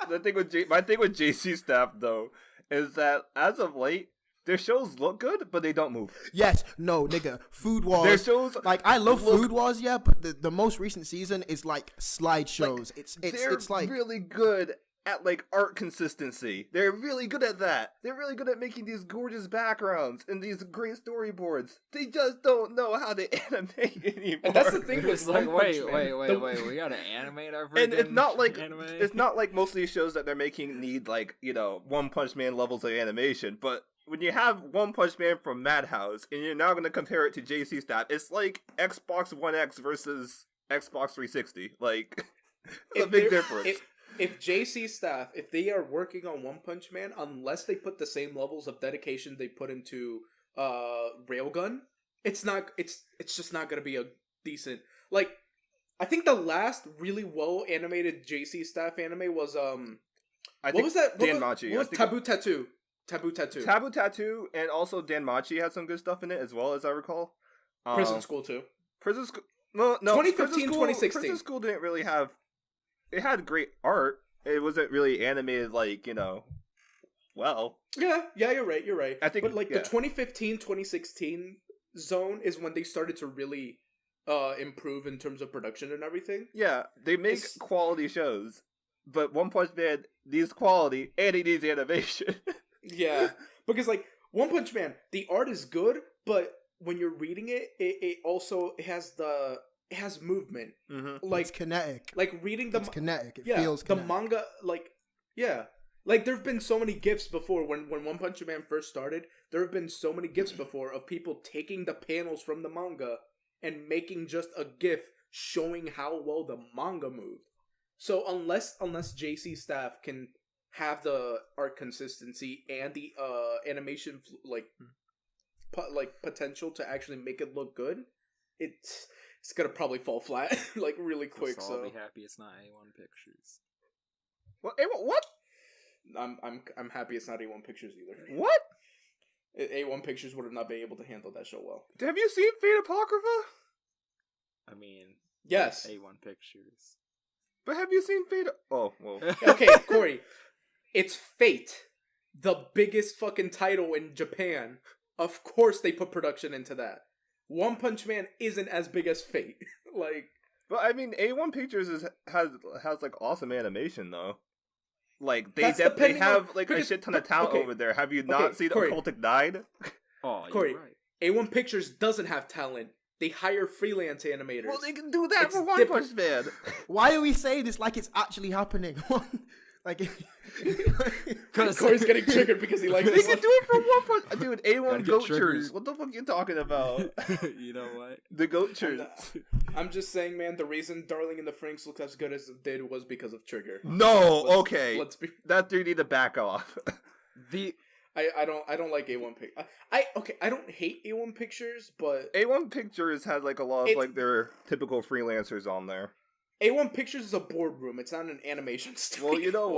the thing with my thing with JC staff though is that as of late their shows look good, but they don't move. Yes, no, nigga. Food Wars. Their shows, like I love Food Wars, yeah, but the most recent season is like slideshows. Like, it's like really good at like art consistency. They're really good at that. They're really good at making these gorgeous backgrounds and these great storyboards. They just don't know how to animate anymore. And that's the thing with like, wait, we gotta animate our freaking and it's not like anime? It's not like most of these shows that they're making need like, you know, One Punch Man levels of animation, but when you have One Punch Man from Madhouse and you're now going to compare it to JC Staff, it's like Xbox One X versus Xbox 360. Like, it's a big difference. If JC Staff, if they are working on One Punch Man, unless they put the same levels of dedication they put into Railgun, it's just not going to be a decent... Like, I think the last really well animated JC Staff anime was what was that? Danmachi. What was Taboo Tattoo? Taboo Tattoo, and also Danmachi had some good stuff in it as well, as I recall. Prison School too. Prison School. No. 2015, 2016. Prison School didn't really have. It had great art. It wasn't really animated like, you know. Well. Yeah, you're right. I think, but like the 2015, 2016 zone is when they started to really improve in terms of production and everything. Yeah, they make quality shows, but One Punch Man needs quality and he needs animation. Yeah, because like One Punch Man, the art is good, but when you're reading it, it also has movement. Mm-hmm. Like it's kinetic. Like reading the it's kinetic. It feels kinetic. The manga. Like there've been so many gifs before when One Punch Man first started. There have been so many gifs before of people taking the panels from the manga and making just a gif showing how well the manga moved. So unless JC Staff can have the art consistency and the animation potential to actually make it look good, it's gonna probably fall flat like really quick. So I'll be happy it's not A1 Pictures. What? I'm happy it's not A1 Pictures either. What? A1 Pictures would have not been able to handle that show well. Have you seen Fate Apocrypha? I mean, yes, A1 Pictures. But have you seen Fate? Oh, well. Okay, Corey. It's Fate, the biggest fucking title in Japan. Of course they put production into that. One Punch Man isn't as big as Fate. Like, but I mean, A1 Pictures has like awesome animation though. Like they have like a shit ton of talent over there. Have you not seen Occultic 9? Oh, Corey, you're right. A1 Pictures doesn't have talent. They hire freelance animators. Well, they can do that for One Punch Man. Why are we saying this like it's actually happening? Like, because Corey's getting triggered because he likes. They can do it for One Punch. Dude, A1 Goatchers. What the fuck are you talking about? You know what? The Goatchers. I'm just saying, man. The reason Darling in the Franxx looks as good as it did was because of Trigger. No, okay. That dude need to back off. I don't like A1 Pictures. I don't hate A1 Pictures, but A1 Pictures has like a lot of like their typical freelancers on there. A1 Pictures is a boardroom. It's not an animation studio. Well, you know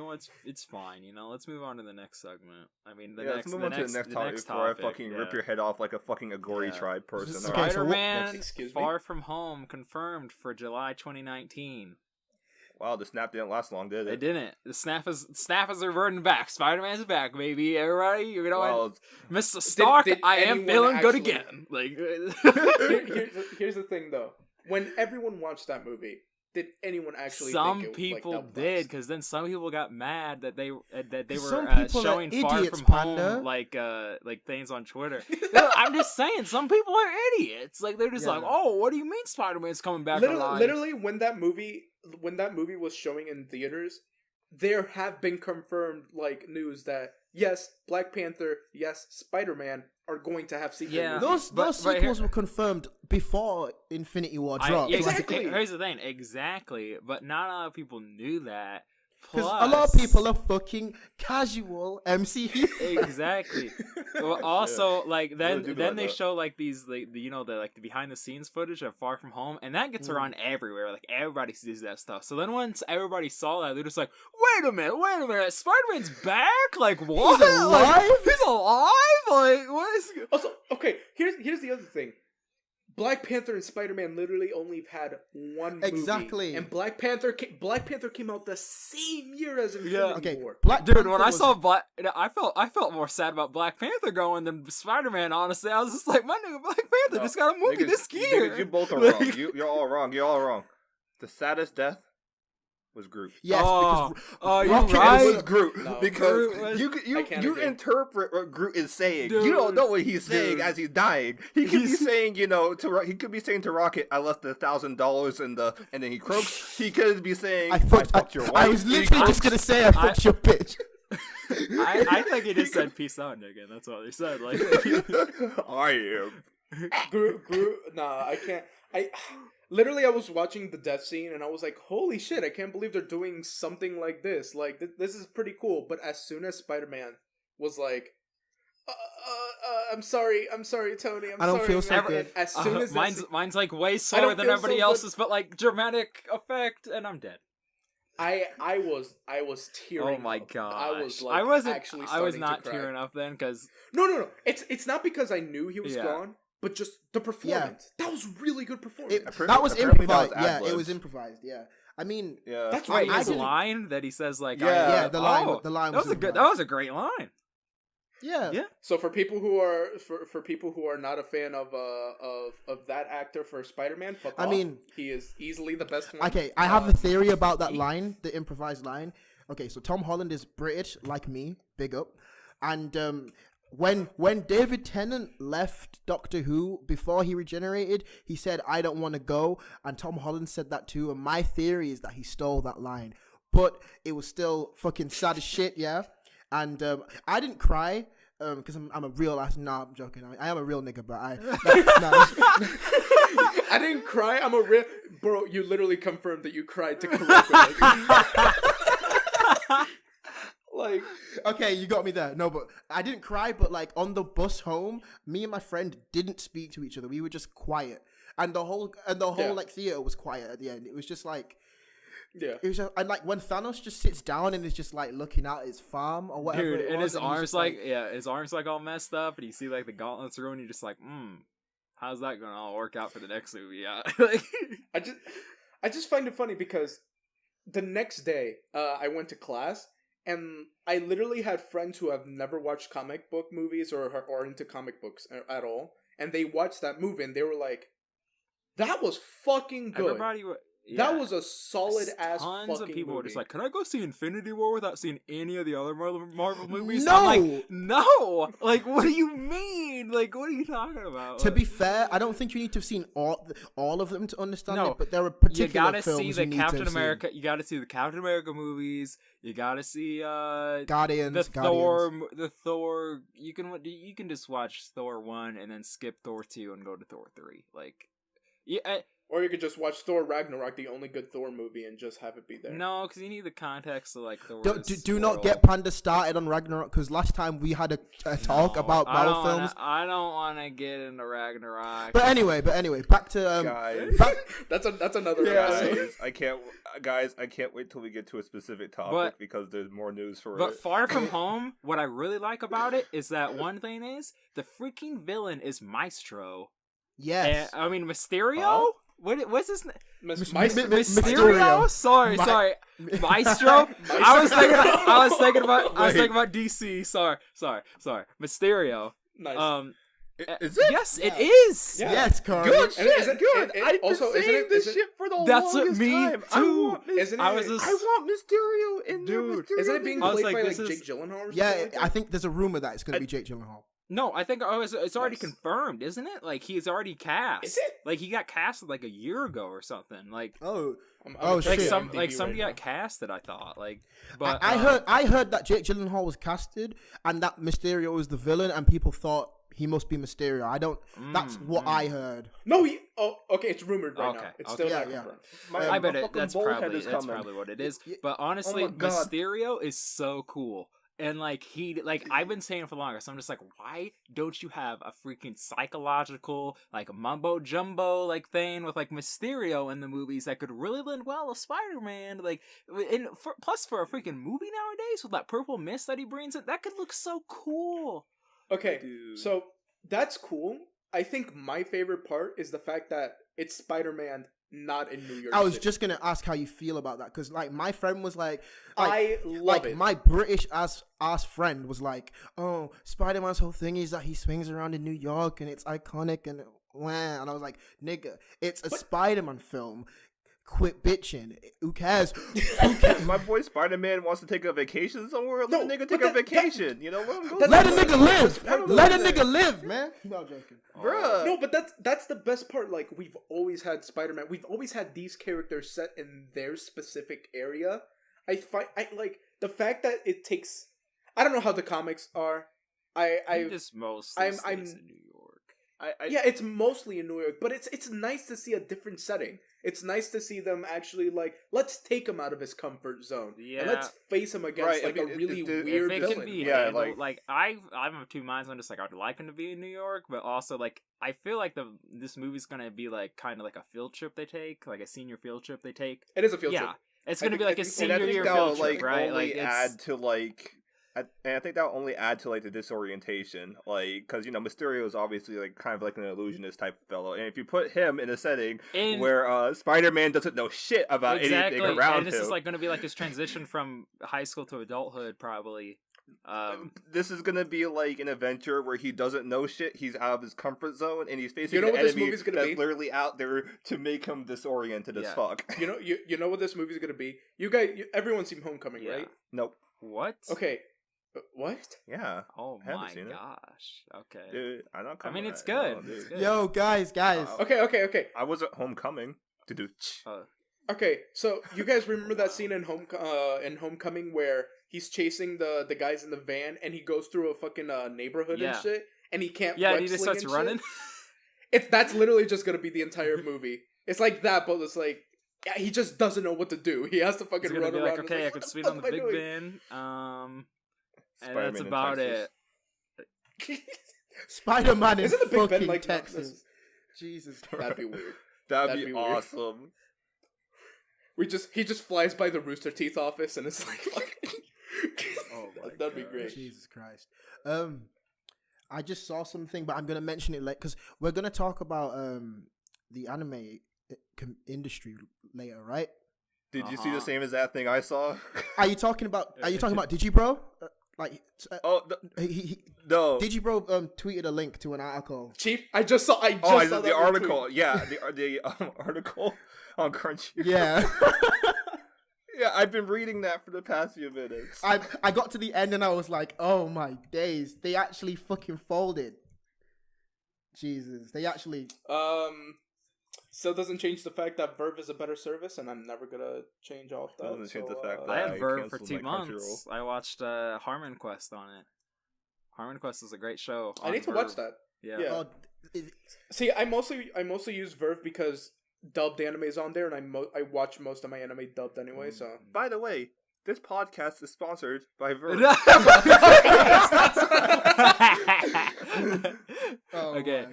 what? It's fine. You know, let's move on to the next segment. I mean, let's move on to the next topic before I fucking rip your head off like a fucking Agori tribe person. Spider-Man Far From Home confirmed for July 2019. Wow, the snap didn't last long, did it? It didn't. The snap is reverting back. Spider-Man's back, baby. Everybody, you know, Mr. Stark, I am feeling good again. Like, here's the thing, though. When everyone watched that movie, did anyone actually? Some people did, because then some people got mad that they were showing Far From Panda. Home like things on Twitter. I'm just saying, some people are idiots. Like they're just like, oh, what do you mean Spider-Man's coming back alive? Literally, when that movie was showing in theaters, there have been confirmed like news that yes, Black Panther, yes, Spider-Man are going to have sequels. Yeah, those sequels were confirmed before Infinity War dropped. Exactly. Here's the thing, exactly. But not a lot of people knew that. Because a lot of people are fucking casual MCU. Exactly. Well, also, like then Really they show like these, like the the behind the scenes footage of Far From Home, and that gets around everywhere. Like everybody sees that stuff. So then once everybody saw that, they're just like, wait a minute, Spider-Man's back? Like what? He's alive? Like, he's alive? Like what is? Also, okay, here's the other thing. Black Panther and Spider-Man literally only had one movie. Exactly. And Black Panther came out the same year as Infinity War. Black Dude, Panther when I was- saw I felt more sad about Black Panther going than Spider-Man. Honestly, I was just like, my nigga, Black Panther just got a movie this year. Niggas, you both are wrong. You're all wrong. You're all wrong. The saddest death was Groot. Yes, you're Rocket right. It was Groot No. because Groot was- you agree. interpret what Groot is saying. Dude. You don't know what he's saying Dude. as he's dying. He could be He's- saying, he could be saying to Rocket, "I left $1,000 in the," and then he croaks. He could be saying, I fucked your wife." I was literally just gonna say I fucked your bitch. I think he just said peace out, nigga. That's all he said. Like, I am. Groot, nah, I can't. Literally, I was watching the death scene and I was like, holy shit, I can't believe they're doing something like this. Like, this is pretty cool. But as soon as Spider-Man was like, I'm sorry, Tony, I don't sorry, feel so man," good. and as soon as mine's like way I slower don't than feel everybody so else's, but like dramatic effect, and I'm dead. I was tearing. Oh my up. gosh! I was like, I wasn't. actually I was starting not to cry. tearing up then because No. It's not because I knew he was Yeah. gone, but just the performance. That was really good performance. That was Apparently that was improvised. Yeah, it ad-libs. was improvised. Yeah, I mean, Yeah, That's wait, right. his didn't- line that he says like, Yeah. the line that was was a good. improvised. That was a great line. Yeah. Yeah. So for people who are not a fan of that actor for Spider-Man, fuck I off. mean- he is easily the best one. Okay, I have a theory about that line, the improvised line. Okay, so Tom Holland is British, like me, big up. And when David Tennant left Doctor Who before he regenerated, he said, "I don't want to go," and Tom Holland said that too. And my theory is that he stole that line, but it was still fucking sad as shit, yeah. And I didn't cry because I'm a real ass. Nah, I'm joking. I am a real nigga, but I didn't cry. I'm a real bro. You literally confirmed that you cried to Kuroko. Like, okay, you got me there. No, but I didn't cry. But like on the bus home, me and my friend didn't speak to each other. We were just quiet, and the whole Yeah. like theater was quiet at the end. It was just like. yeah. It was just, and like when Thanos just sits down and is just like looking at his farm or whatever. Dude, it and was, his he's arms just like his arms like all messed up, and you see like the gauntlets through, and you're just like, how's that gonna all work out for the next movie? Yeah, like, I just find it funny because the next day I went to class and I literally had friends who have never watched comic book movies or into comic books at all, and they watched that movie and they were like, "That was fucking good." everybody. That was a solid ass Tons fucking of people movie. were just like, "Can I go see Infinity War without seeing any of the other Marvel movies?" No! I'm like, no. Like, what do you mean? Like, what are you talking about? To be fair, I don't think you need to have seen all of them to understand No, it, but there are you particular gotta films see the you need Captain to have America. You gotta see the Captain America movies. You gotta see Guardians, the Thor. You can just watch Thor 1 and then skip Thor 2 and go to Thor 3. Like, yeah. Or you could just watch Thor Ragnarok, the only good Thor movie, and just have it be there. No, because you need the context of like Thor. Do not get Panda started on Ragnarok, because last time we had a talk about Marvel films. I don't want to get into Ragnarok. But anyway, back to Guys. That's another Guys, I can't wait till we get to a specific topic But- because there's more news for But it. Far From Home, what I really like about it is that one thing is the freaking villain is Maestro. yes. I mean Mysterio. Huh? What's his name? Mysterio. Mysterio. Sorry. Maestro. I was thinking about DC. Sorry. Mysterio. Nice. Is it? Yes, Yeah. it is. Yeah. Yes, Corey. Good And shit. isn't- Good. and I've been also, isn't saying it- this isn't- shit for the That's longest me time. too. Isn't it? I was just- I want Mysterio in there. Dude, Mysterio Isn't it being I was played like, by this like is- Jake Gyllenhaal or something? Yeah, like that? I think there's a rumor that it's going to be Jake Gyllenhaal. No, I think it's already Nice. confirmed, isn't it? Like he's already cast. Is it? Like he got casted like a year ago or something. Like Oh, I'm Oh, like shit. checking some IMDb like somebody right got casted. I thought like, but I heard that Jake Gyllenhaal was casted and that Mysterio was the villain, and people thought he must be Mysterio. I don't. That's what I heard. No, okay. It's rumored right now. It's still not confirmed. I bet that's probably what it is. But honestly, Mysterio is so cool. And like I've been saying it for longer, so I'm just like, why don't you have a freaking psychological like mumbo jumbo like thing with like Mysterio in the movies that could really lend well to Spider-Man? Like, plus for a freaking movie nowadays with that purple mist that he brings in, that could look so cool. Okay, so that's cool. I think my favorite part is the fact that it's Spider-Man not in New York. I was City. just gonna ask how you feel about that because, like, my friend was like I love it. My British ass friend was like, "Oh, Spider-Man's whole thing is that he swings around in New York and it's iconic and wah." And I was like, "Nigga, it's a Spider-Man film. Quit bitching. Who cares?" My boy Spider-Man wants to take a vacation somewhere. Let a nigga take a vacation. You know what? Let a nigga live. Let a nigga live, man. No joking, bruh. No, but that's the best part. Like, we've always had Spider-Man. We've always had these characters set in their specific area. I like the fact that it takes. I don't know how the comics are. I'm in New York. Yeah, it's mostly in New York, but it's nice to see a different setting. It's nice to see them actually, like, let's take him out of his comfort zone. Yeah. And let's face him against, a really weird villain. I'm of two minds on just, like, I'd like him to be in New York, but also, like, I feel like this movie's gonna be, like, kind of like a field trip they take, like a senior field trip they take. It is a field trip. Yeah. It's gonna be like a senior year field trip, right? Like, add to, like... And I think that'll only add to, like, the disorientation, like, because, Mysterio is obviously, like, kind of like an illusionist type fellow, and if you put him in a setting where Spider-Man doesn't know shit about anything around him... And this is, like, going to be, like, his transition from high school to adulthood, probably. This is going to be, like, an adventure where he doesn't know shit, he's out of his comfort zone, and he's facing an enemy that's literally out there to make him disoriented as fuck. You know what this movie's going to be? You guys, everyone's seen Homecoming, right? Nope. What? Okay. What? Yeah. Oh my gosh. Okay. Dude, I mean, it's good. It's good. Yo, guys. Okay. I was at Homecoming to do. Okay, so you guys remember that scene in Homecoming where he's chasing the guys in the van and he goes through a fucking neighborhood and shit, and he can't. Yeah, and he just starts running. That's literally just gonna be the entire movie. It's like that, but it's like. Yeah, he just doesn't know what to do. He has to fucking run around. Like, okay, I could swing on the Big Ben. And that's about it. Spider-Man is fucking Big Ben, like, Texas. Jesus Christ. That'd be weird. That'd be awesome. He just flies by the Rooster Teeth office and it's like oh my that'd be great. Jesus Christ. I just saw something, but I'm gonna mention it later because we're gonna talk about the anime industry later, right? Did you see the same as that thing I saw? Are you talking about Digibro? No. Digibro tweeted a link to an article. Chief, I just saw the article. Yeah, the article on Crunchyroll. Yeah. Yeah, I've been reading that for the past few minutes. I got to the end and I was like, oh my days, they actually fucking folded. Jesus, they actually. Still doesn't change the fact that Verve is a better service, and I'm never gonna change off that. Doesn't change the fact that I had Verve for 2 months. I watched Harmon Quest on it. Harmon Quest is a great show. I need to watch that. Yeah. See, I mostly use Verve because dubbed anime is on there, and I watch most of my anime dubbed anyway. So, by the way, this podcast is sponsored by Verve. Okay.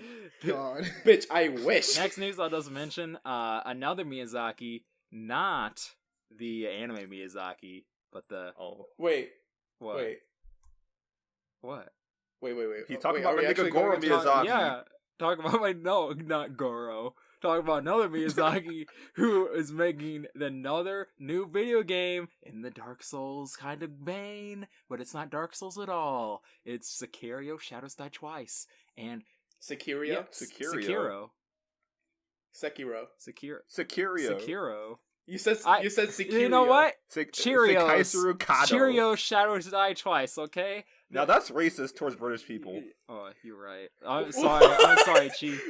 God. Bitch, I wish. Next news I'll just mention another Miyazaki, not the anime Miyazaki, but the Wait. What? Wait. He's talking about my nigga Goro Miyazaki. Yeah, talking about not Goro. Talking about another Miyazaki who is making another new video game in the Dark Souls kind of vein, but it's not Dark Souls at all. It's Sekiro: Shadows Die Twice, and Sekiro. Yeah, Sekiro. You said Sekiro. You know what? Cheerios Shadows Die Twice, okay? Now that's racist towards British people. Oh, you're right. I'm sorry, Chief.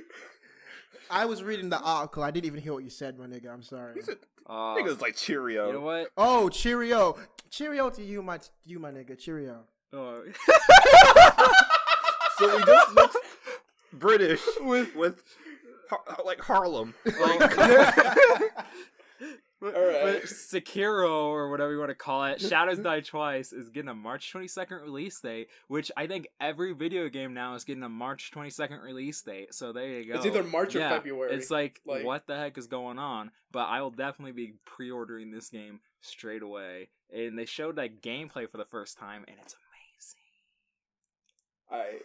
I was reading the article. I didn't even hear what you said, my nigga. I'm sorry. Nigga's like Cheerio. You know what? Oh, Cheerio. Cheerio to you, my nigga. Cheerio. Oh. So we just mixed British with like Harlem. All right. But Sekiro, or whatever you want to call it, Shadows Die Twice is getting a March 22nd release date, which I think every video game now is getting a March 22nd release date. So there you go. It's either March or February. It's like, what the heck is going on? But I will definitely be pre-ordering this game straight away. And they showed like gameplay for the first time, and it's amazing.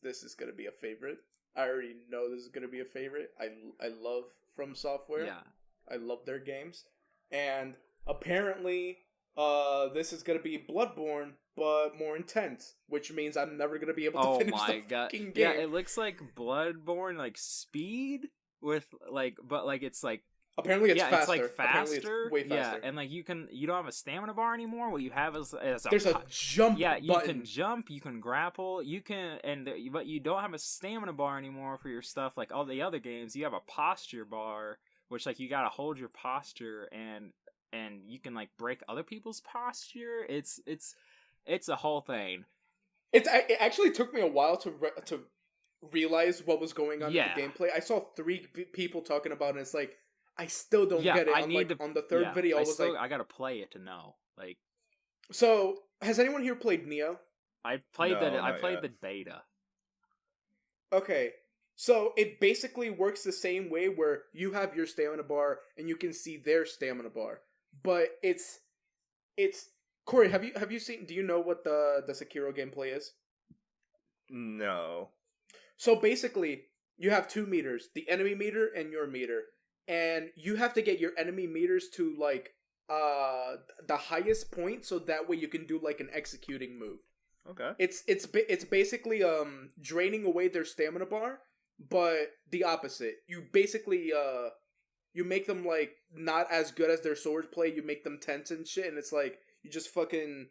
This is gonna be a favorite. I already know this is gonna be a favorite. I love From Software. Yeah. I love their games, and apparently, this is gonna be Bloodborne, but more intense, which means I'm never gonna be able to finish the fucking game. Yeah, it looks like Bloodborne, like speed with like, but like it's like apparently it's faster. It's like faster. Apparently it's way faster. Yeah, and like you don't have a stamina bar anymore. What you have is there's a jump. Yeah, you button. can jump, you can grapple, you can, but you don't have a stamina bar anymore for your stuff. Like all the other games, you have a posture bar, which like you gotta hold your posture, and you can like break other people's posture. It's a whole thing. It actually took me a while to realize what was going on in the gameplay. I saw 3 people talking about it, and it's like I still don't get it. On the third video, I gotta play it to know. Like, so has anyone here played Neo? I played the beta. Okay. So it basically works the same way where you have your stamina bar and you can see their stamina bar. But it's Corey, have you seen, do you know what the Sekiro gameplay is? No. So basically, you have 2 meters, the enemy meter and your meter. And you have to get your enemy meters to like the highest point, so that way you can do like an executing move. Okay. It's basically draining away their stamina bar, but the opposite. You basically you make them like not as good as their sword play. You make them tense and shit, and it's like you just fucking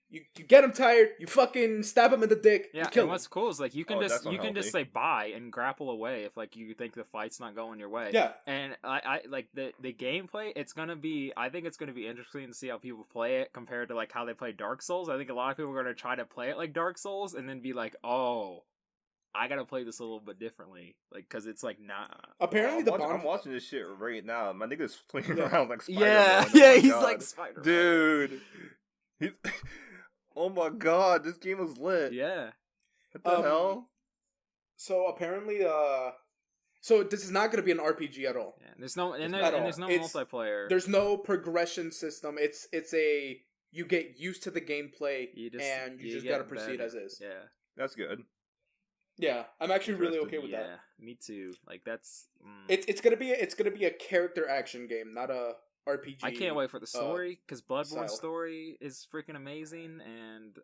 you get them tired. You fucking stab them in the dick. Yeah, you kill and what's cool is like you can just say bye and grapple away if like you think the fight's not going your way. Yeah, and I like the gameplay. I think it's gonna be interesting to see how people play it compared to like how they play Dark Souls. I think a lot of people are gonna try to play it like Dark Souls and then be like, oh, I gotta play this a little bit differently, like because it's like not. Apparently, I'm watching this shit right now. My nigga's swinging around like Spider-Man. Yeah, he's like Spider-Man, dude. Oh my god, this game was lit. Yeah. What the hell? So apparently, so this is not going to be an RPG at all. Yeah, there's no multiplayer. There's no progression system. It's a you get used to the gameplay and you just got to proceed as is. Yeah, that's good. Yeah, I'm actually really okay with that. Yeah, me too. Like that's it's gonna be a character action game, not a RPG. I can't wait for the story because Bloodborne's story is freaking amazing, and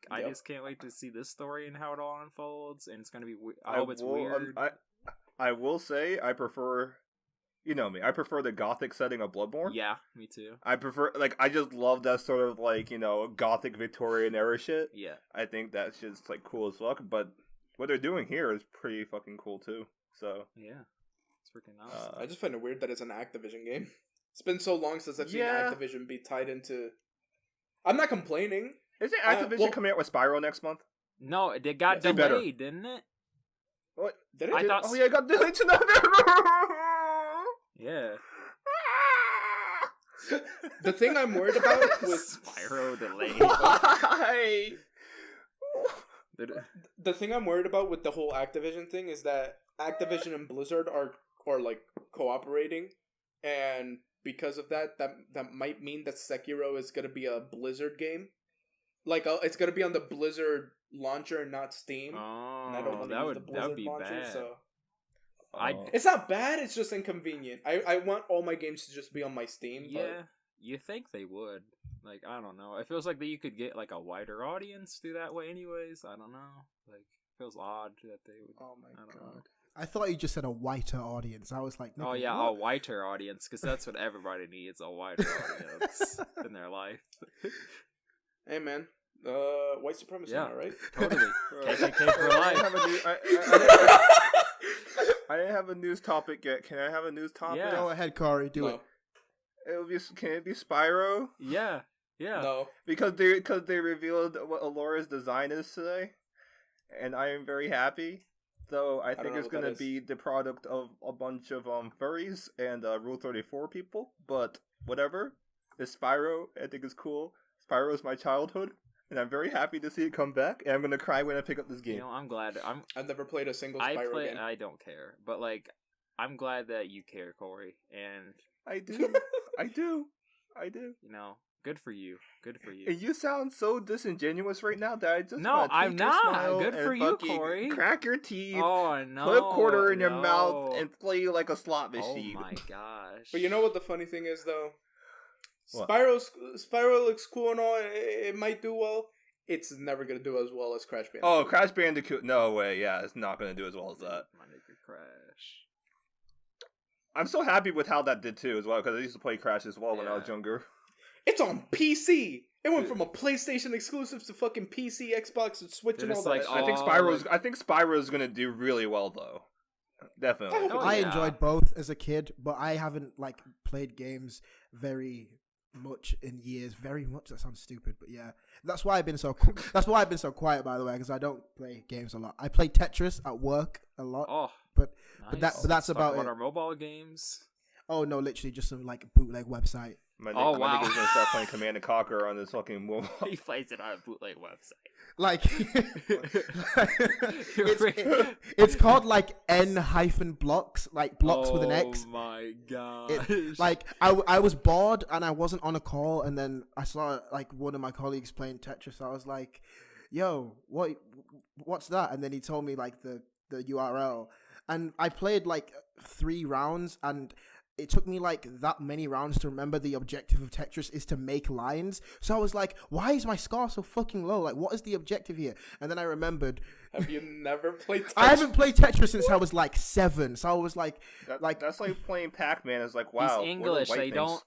I just can't wait to see this story and how it all unfolds. And it's gonna be. I hope it's weird. I will say I prefer. You know me. I prefer the gothic setting of Bloodborne. Yeah, me too. I I just love that sort of gothic Victorian era shit. Yeah, I think that shit's like cool as fuck. But what they're doing here is pretty fucking cool too. So yeah, it's freaking awesome. I just find it weird that it's an Activision game. It's been so long since I've seen Activision be tied into. I'm not complaining. Isn't Activision coming out with Spyro next month? No, it got delayed, didn't it? What? Did it? I thought. Oh yeah, it got delayed to November. Yeah. The thing I'm worried about with Spyro delayed. Why? The thing I'm worried about with the whole Activision thing is that Activision and Blizzard are like cooperating, and because of that might mean that Sekiro is gonna be a Blizzard game. Like it's gonna be on the Blizzard launcher and not Steam. Oh, and I don't want to use the Blizzard launcher, bad. so Oh. It's not bad, it's just inconvenient. I want all my games to just be on my Steam. Yeah, but... you think they would. Like, I don't know. It feels like that you could get, like, a wider audience through that way anyways. I don't know. Like, it feels odd that they would. Oh my god. Know. I thought you just said a whiter audience. I was like, oh yeah, what? a whiter audience, because that's what everybody needs, a wider audience in their life. Hey man, white supremacy, yeah, right? Totally. KKK for life. I didn't have a news topic yet. Can I have a news topic? Yeah. Go ahead, Corey. Do it. Can it be Spyro? Yeah. Yeah. No. Because they revealed what Alora's design is today. and I am very happy. Though I think it's going to be the product of a bunch of furries and Rule 34 people, but whatever. It's Spyro. I think it's cool. Spyro is my childhood, and I'm very happy to see it come back, and I'm going to cry when I pick up this game. You know, I'm glad. I've never played a single Spyro game. I don't care, but like, I'm glad that you care, Corey, and I do. I do. You know, good for you. Good for you. And you sound so disingenuous right now that I just I'm not. Good for you, Corey. Crack your teeth. Oh no! Put a quarter in your mouth and play you like a slot machine. Oh my gosh! But you know what the funny thing is, though? What? Spyro looks cool and all. It might do well. It's never gonna do as well as Crash Bandicoot. Oh, Crash Bandicoot! No way. Yeah, it's not gonna do as well as that. My nigga Crash. I'm so happy with how that did too, as well, because I used to play Crash as well when I was younger. It's on PC. It went from a PlayStation exclusive to fucking PC, Xbox, and Switch, and all that. I think Spyro's gonna do really well though. Definitely. I enjoyed both as a kid, but I haven't like played games very much in years. Very much. That sounds stupid, but yeah, that's why I've been so. That's why I've been so quiet, by the way, because I don't play games a lot. I play Tetris at work a lot. Oh, but nice. but that's about it. Our mobile games. Oh no, literally just some like bootleg website. My nigga's gonna start playing Command and Conquer on this fucking mobile. He plays it on a bootleg website. Like it's called like N-blocks, like blocks with an X. Oh my god! Like I was bored and I wasn't on a call, and then I saw like one of my colleagues playing Tetris. I was like, "Yo, what's that?" And then he told me like the URL, and I played like 3 rounds, and it took me like that many rounds to remember the objective of Tetris is to make lines. So I was like, why is my score so fucking low? Like, what is the objective here? And then I remembered. Have you never played Tetris? I haven't played Tetris since I was like 7. So I was like, that's like playing Pac-Man. It's like, wow. He's English. They don't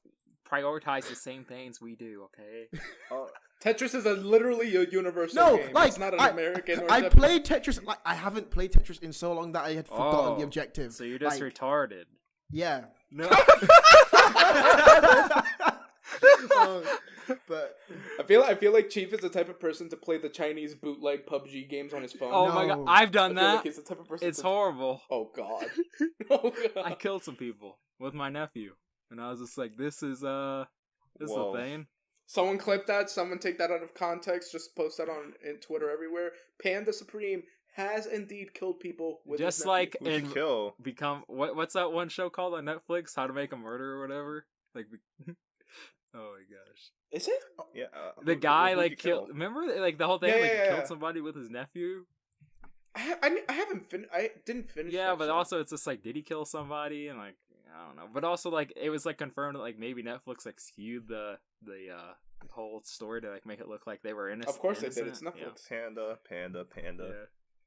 prioritize the same things we do, okay? Tetris is literally a universal game. Like, it's not an American or I played Tetris. Like, I haven't played Tetris in so long that I had forgotten the objective. So you're just like, retarded. Yeah. No. But I feel like Chief is the type of person to play the Chinese bootleg PUBG games on his phone. Oh my god, I've done that. Like he's the type of person it's horrible. Oh god. Oh god. I killed some people with my nephew, and I was just like, "This is a thing." Someone clip that. Someone take that out of context. Just post that on Twitter everywhere. Panda Supreme has indeed killed people with just his like nephew. in become what's that one show called on Netflix? How to Make a Murder or whatever. Like, oh my gosh, is it? Yeah. The guy like killed. Remember, like the whole thing, yeah. killed somebody with his nephew. I haven't finished. I didn't finish. Yeah, but show. Also it's just like, did he kill somebody? And like, I don't know. But also like it was like confirmed that like maybe Netflix like skewed the whole story to like make it look like they were innocent. Of course they did. It's Netflix. Yeah. Panda. Yeah.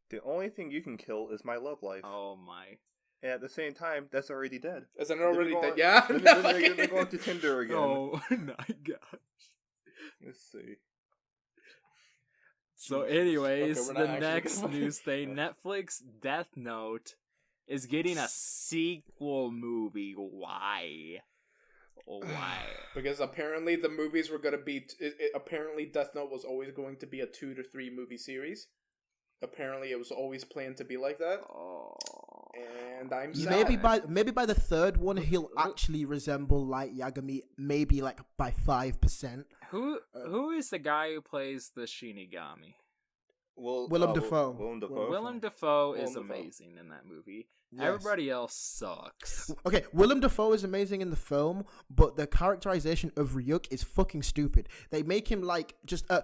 The only thing you can kill is my love life. Oh my. And at the same time, that's already dead. Isn't it already dead? Yeah. Then they're going to Tinder again. Oh my gosh. Let's see. So anyways, the next news thing, Netflix Death Note is getting a sequel movie. Why? Because apparently the movies were going to be... apparently Death Note was always going to be a 2 to 3 movie series. Apparently it was always planned to be like that. Oh. And I'm sad. Maybe by the 3rd one he'll actually resemble Light Yagami, maybe like by 5%. Who is the guy who plays the Shinigami? Willem Dafoe. Willem Dafoe is amazing in that movie. Yes. Everybody else sucks. Okay, Willem Dafoe is amazing in the film, but the characterization of Ryuk is fucking stupid. They make him like just a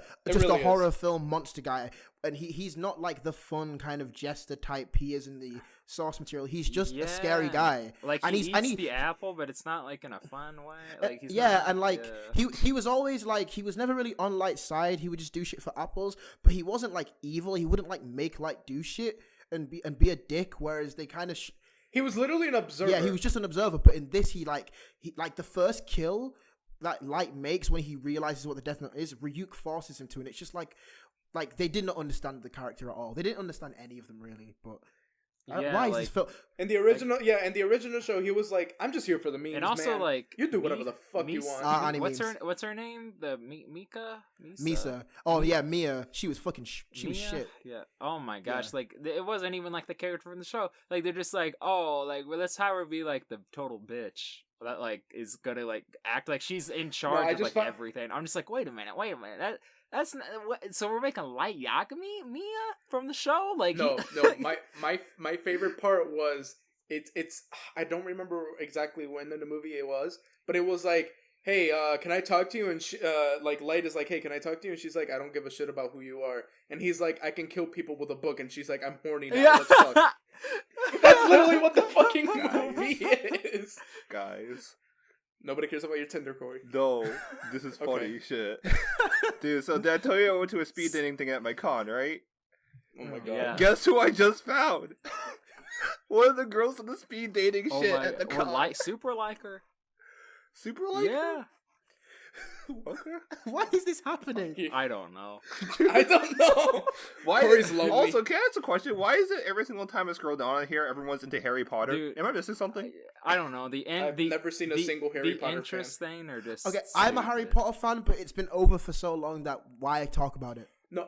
horror film monster guy, and he's not like the fun kind of jester type he is in the source material. He's just a scary guy. Like and he eats the apple, but it's not like in a fun way. Like he was always like he was never really on Light's side. He would just do shit for apples, but he wasn't like evil. He wouldn't like make Light do shit and be a dick. Whereas they kind of he was literally an observer. Yeah, he was just an observer. But in this, he the first kill that Light makes when he realizes what the Death Note is, Ryuk forces him to, and it's just like they did not understand the character at all. They didn't understand any of them really, but. Why is this film? In the original, in the original show, he was like, "I'm just here for the memes, and also man. like You do whatever the fuck you want." What's her name? The Mika? Misa. Oh yeah, Mia. She was fucking. She was shit. Yeah. Oh my gosh. Yeah. Like it wasn't even like the character from the show. Like they're just like, oh, like well, let's have her be like the total bitch that like is gonna like act like she's in charge of like everything. I'm just like, wait a minute. That's not, so we're making light Yagami Mia from the show. Like no. My favorite part was it's I don't remember exactly when in the movie it was, but it was like, hey, can I talk to you? And she, like Light is like, hey, can I talk to you? And she's like, I don't give a shit about who you are. And he's like, I can kill people with a book. And she's like, I'm horny now. Let's fuck. That's literally what the fucking movie is, guys. Nobody cares about your Tinder, Corey. No, this is funny shit. Dude, so did I tell you I went to a speed dating thing at my con, right? Oh my god. Yeah. Guess who I just found? One of the girls in the speed dating shit at the con. Super like her. Super like her? Okay. Why is this happening? I don't know. I don't know. Why is also, can I ask a question? Why is it every single time I scroll down on here, everyone's into Harry Potter? Dude, am I missing something? I don't know. I've never seen a single Harry Potter interest fan. Thing or just okay, I'm a Harry Potter fan, but it's been over for so long that why I talk about it? No,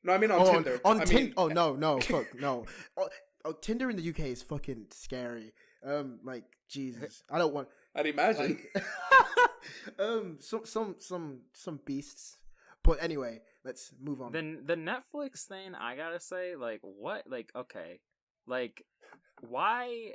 I mean on Tinder. On Tinder. Oh no, fuck no. Oh, Tinder in the UK is fucking scary. Like Jesus, I don't want. I'd imagine. Some beasts. But anyway, let's move on. Then the Netflix thing, I gotta say, like, what? Like, okay. Like, why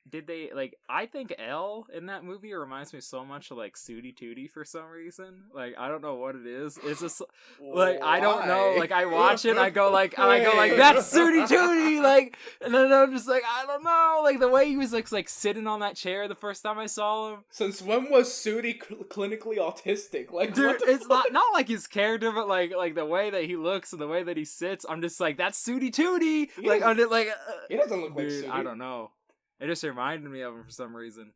did they, like, I think Elle in that movie reminds me so much of, like, Sooty Tooty for some reason. Like, I don't know what it is. It's just, like, I don't know. Like, I watch it, I go, like, that's Sooty Tooty! Like, and then I'm just like, I don't know. Like, the way he was, like sitting on that chair the first time I saw him. Since when was Sooty clinically autistic? Like, dude, it's not like his character, but, like, the way that he looks and the way that he sits, I'm just like, that's Sooty Tooty! Like, I'm just like... he doesn't look like Sooty. Sooty. I don't know. It just reminded me of him for some reason.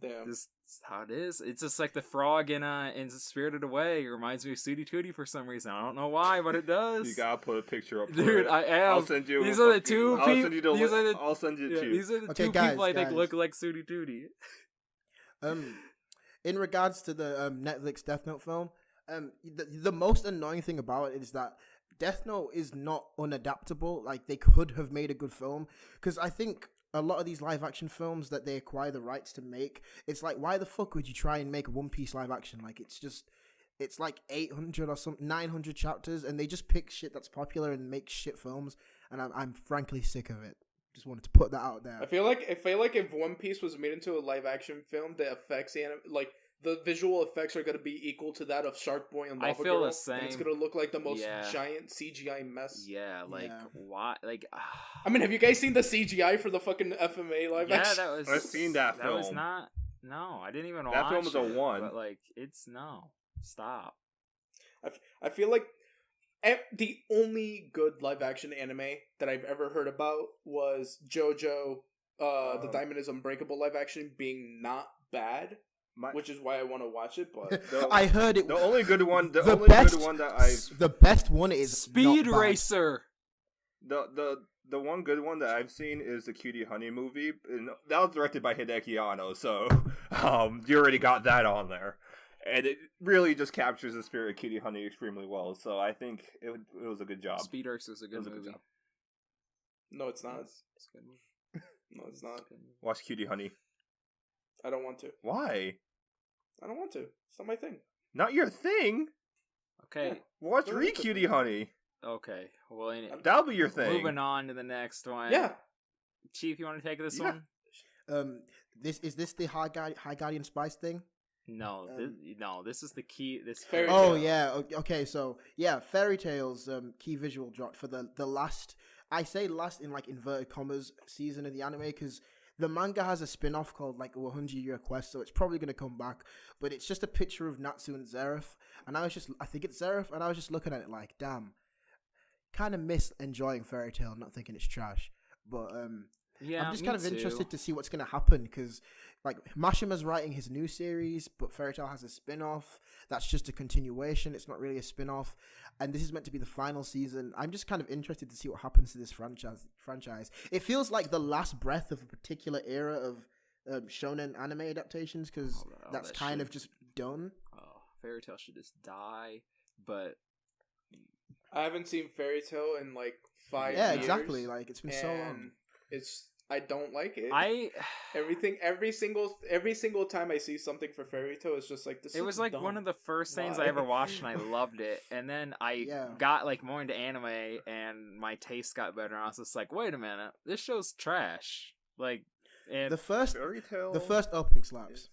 Damn. Just how it is. It's just like the frog in Spirited Away. It reminds me of Sooty Tooty for some reason. I don't know why, but it does. You gotta put a picture up. Dude, I am. I'll send you. These are the two people. I'll send you two. These are the two people I think look like Sooty Tooty. In regards to the Netflix Death Note film, the most annoying thing about it is that Death Note is not unadaptable. Like, they could have made a good film. Because I think a lot of these live-action films that they acquire the rights to make, it's like, why the fuck would you try and make a One Piece live-action? Like, it's like 800 or something, 900 chapters, and they just pick shit that's popular and make shit films. And I'm frankly sick of it. Just wanted to put that out there. I feel like if One Piece was made into a live-action film, the effects, the visual effects are going to be equal to that of Shark Boy and Lava I feel Girl, the same. and it's going to look like the most giant CGI mess. Yeah, like, why? Like, I mean, have you guys seen the CGI for the fucking FMA live action? Yeah, that was... I've seen that film. That was not... No, I didn't even watch it. That film was a 1. But, like, it's... No. Stop. I feel like the only good live-action anime that I've ever heard about was JoJo, the Diamond is Unbreakable live-action being not bad. Which is why I want to watch it, but I heard it. The only good one, the best one is Speed Racer. The one good one that I've seen is the Cutie Honey movie, and that was directed by Hideki Anno. So, you already got that on there, and it really just captures the spirit of Cutie Honey extremely well. So I think it was a good job. Speed Racer is a good movie. No, it's not. It's a good movie. No, it's not. Watch Cutie Honey. I don't want to. Why? I don't want to. It's not my thing. Not your thing? Okay. Yeah. Watch Cutie Honey. Okay. Well, that'll be your thing. Moving on to the next one. Yeah. Chief, you want to take this one? This the High Guardian Spice thing? No, this is the key. This Fairy Tale. Oh yeah. Okay. So yeah, Fairy Tale's key visual drop for the last. I say last in like inverted commas season of the anime because the manga has a spin-off called like a 100-Year Quest, so it's probably going to come back. But it's just a picture of Natsu and Zeref. And I think it's Zeref, and I was just looking at it like, damn. Kind of miss enjoying Fairy Tail, not thinking it's trash. But Yeah, I'm just me kind of too. interested to see what's going to happen because, like, Mashima's writing his new series, but Fairy Tail has a spin-off that's just a continuation. It's not really a spin-off, and this is meant to be the final season. I'm just kind of interested to see what happens to this franchise. It feels like the last breath of a particular era of shonen anime adaptations because that's that kind shit. of just done. Oh, Fairy Tail should just die, but I haven't seen Fairy Tail in like 5 years. Yeah, exactly. Like it's been so long. I don't like it. Every single time I see something for Fairy Tail, it's just like this. It was like one of the first things I Why? ever watched, and I loved it. And then I got like more into anime, and my taste got better. And I was just like, wait a minute, this show's trash. Like, and The first Fairy Tail. opening slaps.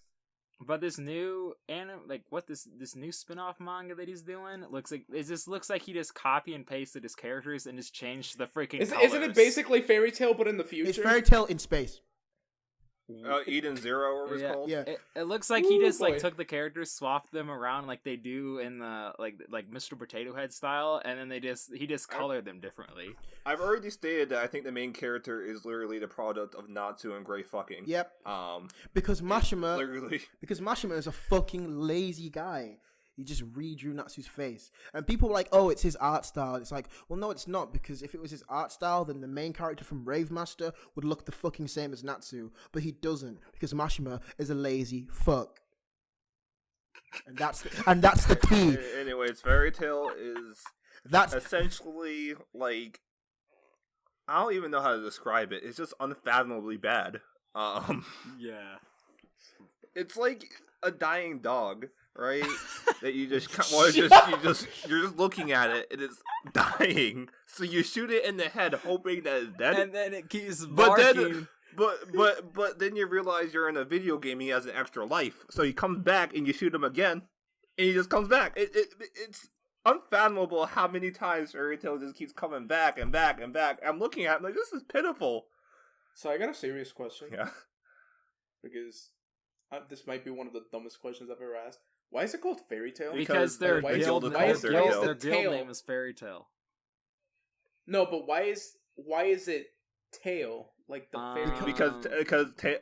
but this new this new spin-off manga that he's doing it just looks like he just copy and pasted his characters and just changed the freaking colors. Isn't it basically Fairy Tail but in the future? It's Fairy Tail in space. Eden Zero, or what it's called. Yeah. It looks like he just boy. like took the characters, swapped them around like they do in the like Mr. Potato Head style, and then he just colored them differently. I've already stated that I think the main character is literally the product of Natsu and Grey fucking. Yep. Because Mashima is a fucking lazy guy. He just redrew Natsu's face. And people were like, oh, it's his art style. It's like, well, no, it's not. Because if it was his art style, then the main character from Rave Master would look the fucking same as Natsu. But he doesn't. Because Mashima is a lazy fuck. And that's the key. Anyways, Fairy Tail is essentially like, I don't even know how to describe it. It's just unfathomably bad. Yeah. It's like a dying dog, right? That you just you're just looking at it and it's dying. So you shoot it in the head, hoping that it's dead, and then it keeps barking. But then you realize you're in a video game. He has an extra life, so he comes back and you shoot him again, and he just comes back. It's unfathomable how many times Fairy Tail just keeps coming back and back and back. I'm looking at him like, this is pitiful. So I got a serious question. Yeah. Because this might be one of the dumbest questions I've ever asked. Why is it called Fairy Tail? Because their guild name is Fairy Tail. No, but why is it tail? Like the fairy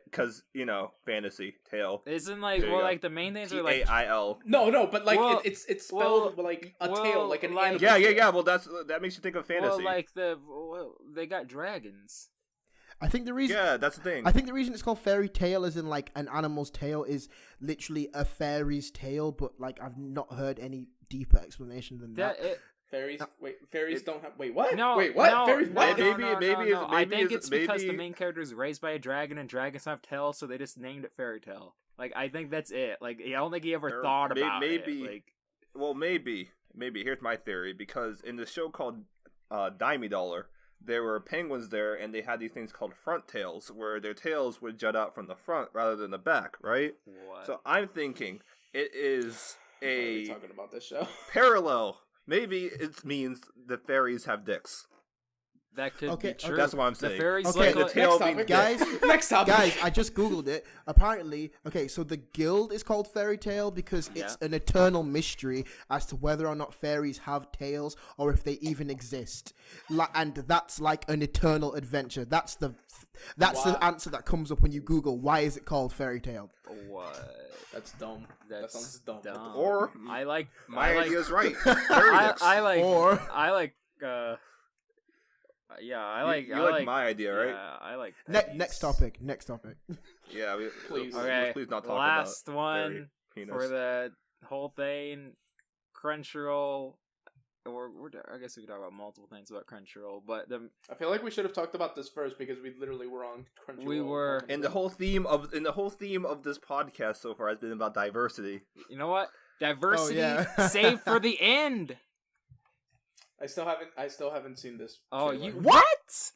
because you know, fantasy tail. Isn't like like the main names are like Tail. No, but like it's spelled like a tail, like an animal. Yeah. Well, that makes you think of fantasy. Well, like they got dragons. I think the reason that's the thing. I think the reason it's called fairy tale is in like an animal's tail is literally a fairy's tail, but like I've not heard any deeper explanation than that. Fairies don't have. Wait, what? No, wait, what? No, fairies, no, what? No. I think it's because the main character is raised by a dragon and dragons have tails, so they just named it Fairy Tale. Like I think that's it. Like I don't think he ever thought about it. Like, well, maybe. Here's my theory: because in the show called Dime Dollar, there were penguins there, and they had these things called front tails, where their tails would jut out from the front rather than the back, right? What? So I'm thinking it is a talking about this show parallel. Maybe it means the fairies have dicks. That could be true. That's what I'm saying. The fairies okay, look the tail guys. Next topic. Guys, I just googled it. Apparently, so the guild is called Fairy Tale because it's an eternal mystery as to whether or not fairies have tails or if they even exist. And that's like an eternal adventure. That's the answer that comes up when you Google why is it called Fairy Tale. What? That's dumb. That sounds dumb. Or I like my idea is right. I like my idea, right? Yeah, I like Next topic. Yeah, please. Okay, please not talk last about one penis. for the whole thing. Crunchyroll. I guess we could talk about multiple things about Crunchyroll, but I feel like we should have talked about this first because we literally were on Crunchyroll. We were, and the whole theme of this podcast so far has been about diversity. You know what? Diversity save for the end. I still haven't seen this. Oh, trailer. you what?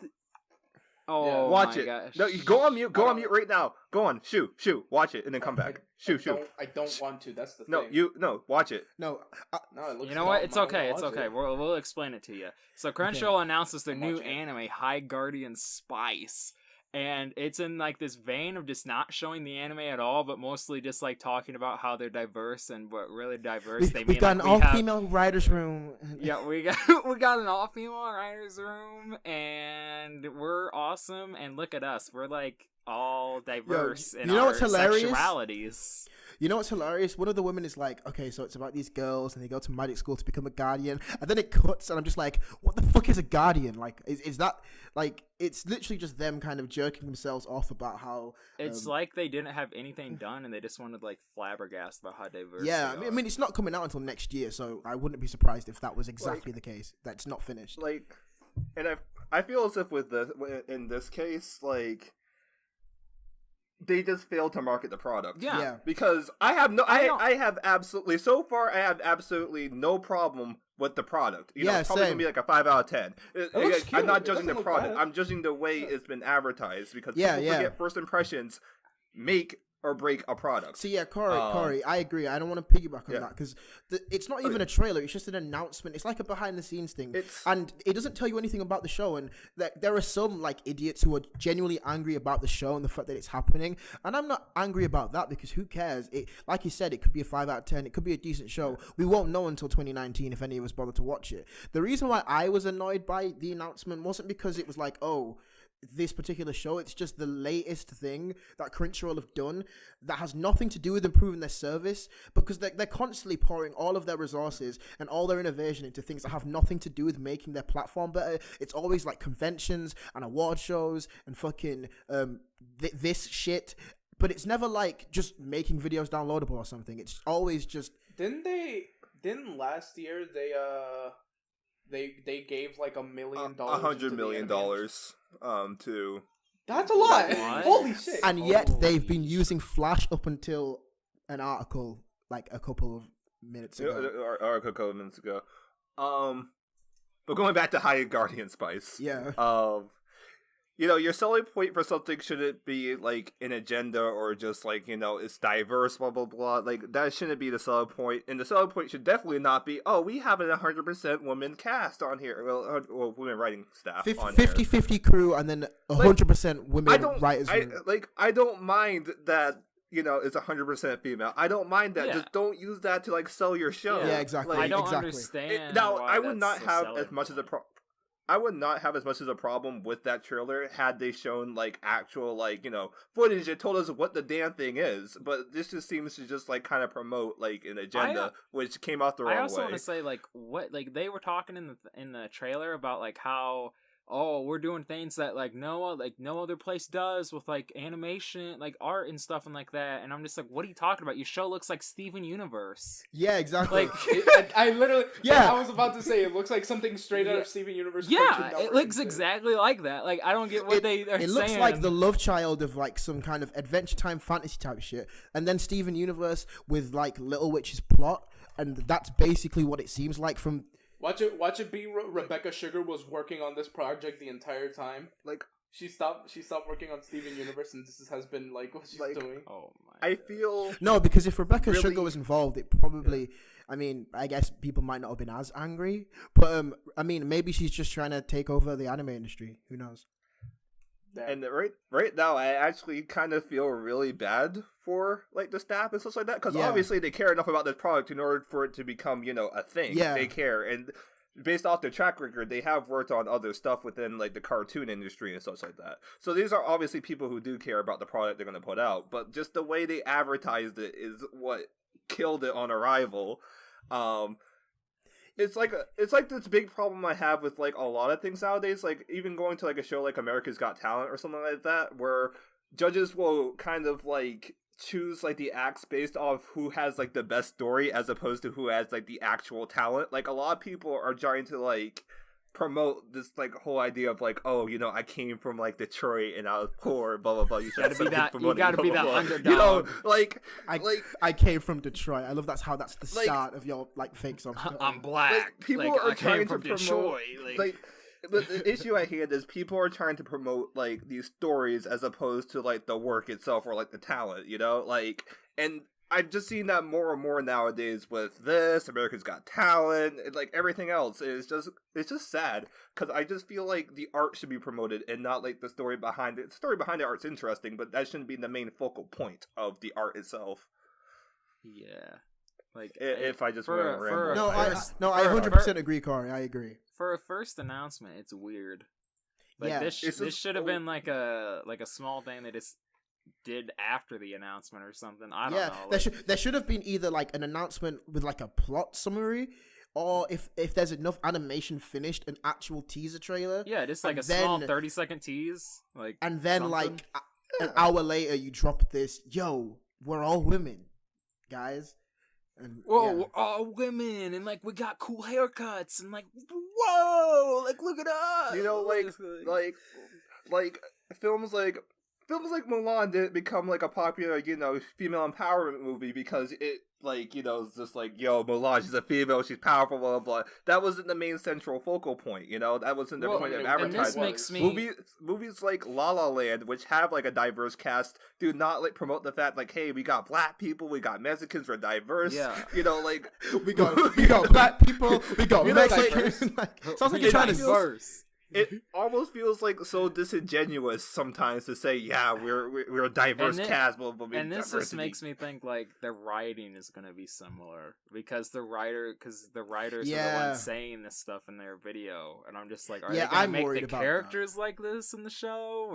Oh, Yeah. Watch my it. gosh. No, you go on mute. Go on mute right now. Go on. Shoot. Watch it, and then come back. Shoot. I don't want to. That's the No, thing. watch it. No, it looks You know what? dumb. It's I don't okay. wanna It's watch okay. it. We'll explain it to you. So Crunchyroll announces their I'm new watching it. anime, High Guardian Spice, And it's in like this vein of just not showing the anime at all, but mostly just like talking about how they're diverse and what really diverse they mean. We got an all-female writers' room. Yeah, we got an all-female writers' room, and we're awesome. And look at us, we're like all diverse in our sexualities. You know what's hilarious? One of the women is like, okay, so it's about these girls and they go to magic school to become a guardian, and then it cuts and I'm just like, what the fuck is a guardian? Like, is that, like, it's literally just them kind of jerking themselves off about how... It's like they didn't have anything done and they just wanted, like, flabbergast about how diverse Yeah, they are. I mean, it's not coming out until next year, so I wouldn't be surprised if that was exactly the case. That's not finished. Like, and I feel as if in this case, like... they just failed to market the product. Yeah. Because I have absolutely no problem with the product. You know, it's probably going to be like a 5 out of 10. I'm not judging the product. I'm judging the way it's been advertised, because people forget first impressions make or break a product. So Corey, I agree. I don't want to piggyback on that, because it's not even a trailer. It's just an announcement. It's like a behind the scenes thing, and it doesn't tell you anything about the show. And there are some like idiots who are genuinely angry about the show and the fact that it's happening. And I'm not angry about that, because who cares? It, like you said, it could be a 5 out of 10. It could be a decent show. We won't know until 2019 if any of us bother to watch it. The reason why I was annoyed by the announcement wasn't because it was like, oh, this particular show. It's just the latest thing that Crunchyroll have done that has nothing to do with improving their service, because they're constantly pouring all of their resources and all their innovation into things that have nothing to do with making their platform better. It's always like conventions and award shows and fucking this shit, but it's never like just making videos downloadable or something. It's always just... Didn't last year they gave like $1 million, $100 million to... That's a lot. Holy shit. And yet they've been using Flash up until an article like a couple of minutes ago. Or a couple of minutes ago. But going back to High Guardian Spice. Yeah. You know, your selling point for something shouldn't be, like, an agenda or just, like, you know, it's diverse, blah, blah, blah. Like, that shouldn't be the selling point. And the selling point should definitely not be, oh, we have a 100% woman cast on here. Well, women writing staff on 50-50 crew, and then 100% women writers. I don't mind that, you know, it's 100% female. I don't mind that. Yeah. Just don't use that to, like, sell your show. Yeah, exactly. Like, I don't understand. Now, why I would not that's have so as much as I would not have as much as a problem with that trailer had they shown, like, actual, like, you know, footage that told us what the damn thing is. But this just seems to just, like, kind of promote, like, an agenda, which came out the wrong way. I also want to say, like, what, like, they were talking in the trailer about, like, how, oh, we're doing things that, like, no other place does with, like, animation, like, art and stuff and like that. And I'm just like, what are you talking about? Your show looks like Steven Universe. Yeah, exactly. Like, I literally, I was about to say, it looks like something straight out of Steven Universe. Yeah, it looks exactly like that. Like, I don't get what they are saying. It looks like the love child of, like, some kind of Adventure Time fantasy type shit. And then Steven Universe with, like, Little Witch's plot. And that's basically what it seems like from... Watch it be Rebecca Sugar was working on this project the entire time. Like, she stopped working on Steven Universe, and this has been, like, what she's doing. Oh my I feel... No, because if Rebecca Sugar was involved, it probably... I mean, I guess people might not have been as angry. But, I mean, maybe she's just trying to take over the anime industry. Who knows? And right now, I actually kind of feel really bad for, like, the staff and stuff like that, because obviously they care enough about this product in order for it to become, you know, a thing. Yeah. They care, and based off their track record, they have worked on other stuff within, like, the cartoon industry and stuff like that. So these are obviously people who do care about the product they're going to put out, but just the way they advertised it is what killed it on arrival. It's like this big problem I have with, like, a lot of things nowadays, like, even going to, like, a show like America's Got Talent or something like that, where judges will kind of, like, choose, like, the acts based off who has, like, the best story as opposed to who has, like, the actual talent. Like, a lot of people are trying to, like, promote this, like, whole idea of, like, oh, you know, I came from, like, Detroit and I was poor, blah blah blah. You gotta be that underdog. You know, like I came from Detroit. I love that's the start of your, like, fake song. I'm black. Like, people like, are I trying came to from promote, Detroit. Like, but the issue at hand is people are trying to promote, like, these stories as opposed to, like, the work itself or, like, the talent, you know, like, and I've just seen that more and more nowadays with this, America's Got Talent, and like everything else. It's just sad because I just feel like the art should be promoted and not like the story behind it. The story behind the art's interesting, but that shouldn't be the main focal point of the art itself. Yeah, like if I just went ramble. No, I 100% agree, Corey. I agree. For a first announcement, it's weird. Like yeah, this should have been like a small thing that just did after the announcement or something. I don't know. There should have been either like an announcement with like a plot summary, or if there's enough animation finished, an actual teaser trailer. Yeah, just like small 30-second tease, like, and then something. Like an hour later, you drop this. Yo, we're all women, guys. And, whoa, we're all women, and like we got cool haircuts, and like whoa, like look at us. You know, like films like Mulan didn't become like a popular, female empowerment movie because it it's just like, yo, Mulan, she's a female, she's powerful, blah, blah, blah. That wasn't the main central focal point, That wasn't the point of advertising. Movies like La La Land, which have like a diverse cast, do not like promote the fact like, hey, we got black people, we got Mexicans, we're diverse. Yeah. we got black people, we got Mexicans. Sounds like you're trying to diverse. It almost feels like so disingenuous sometimes to say, yeah, we're a diverse cast, but and this just makes me think like the writing is going to be similar because the writers are the ones saying this stuff in their video, and I'm just like, are they going to make the characters like this in the show?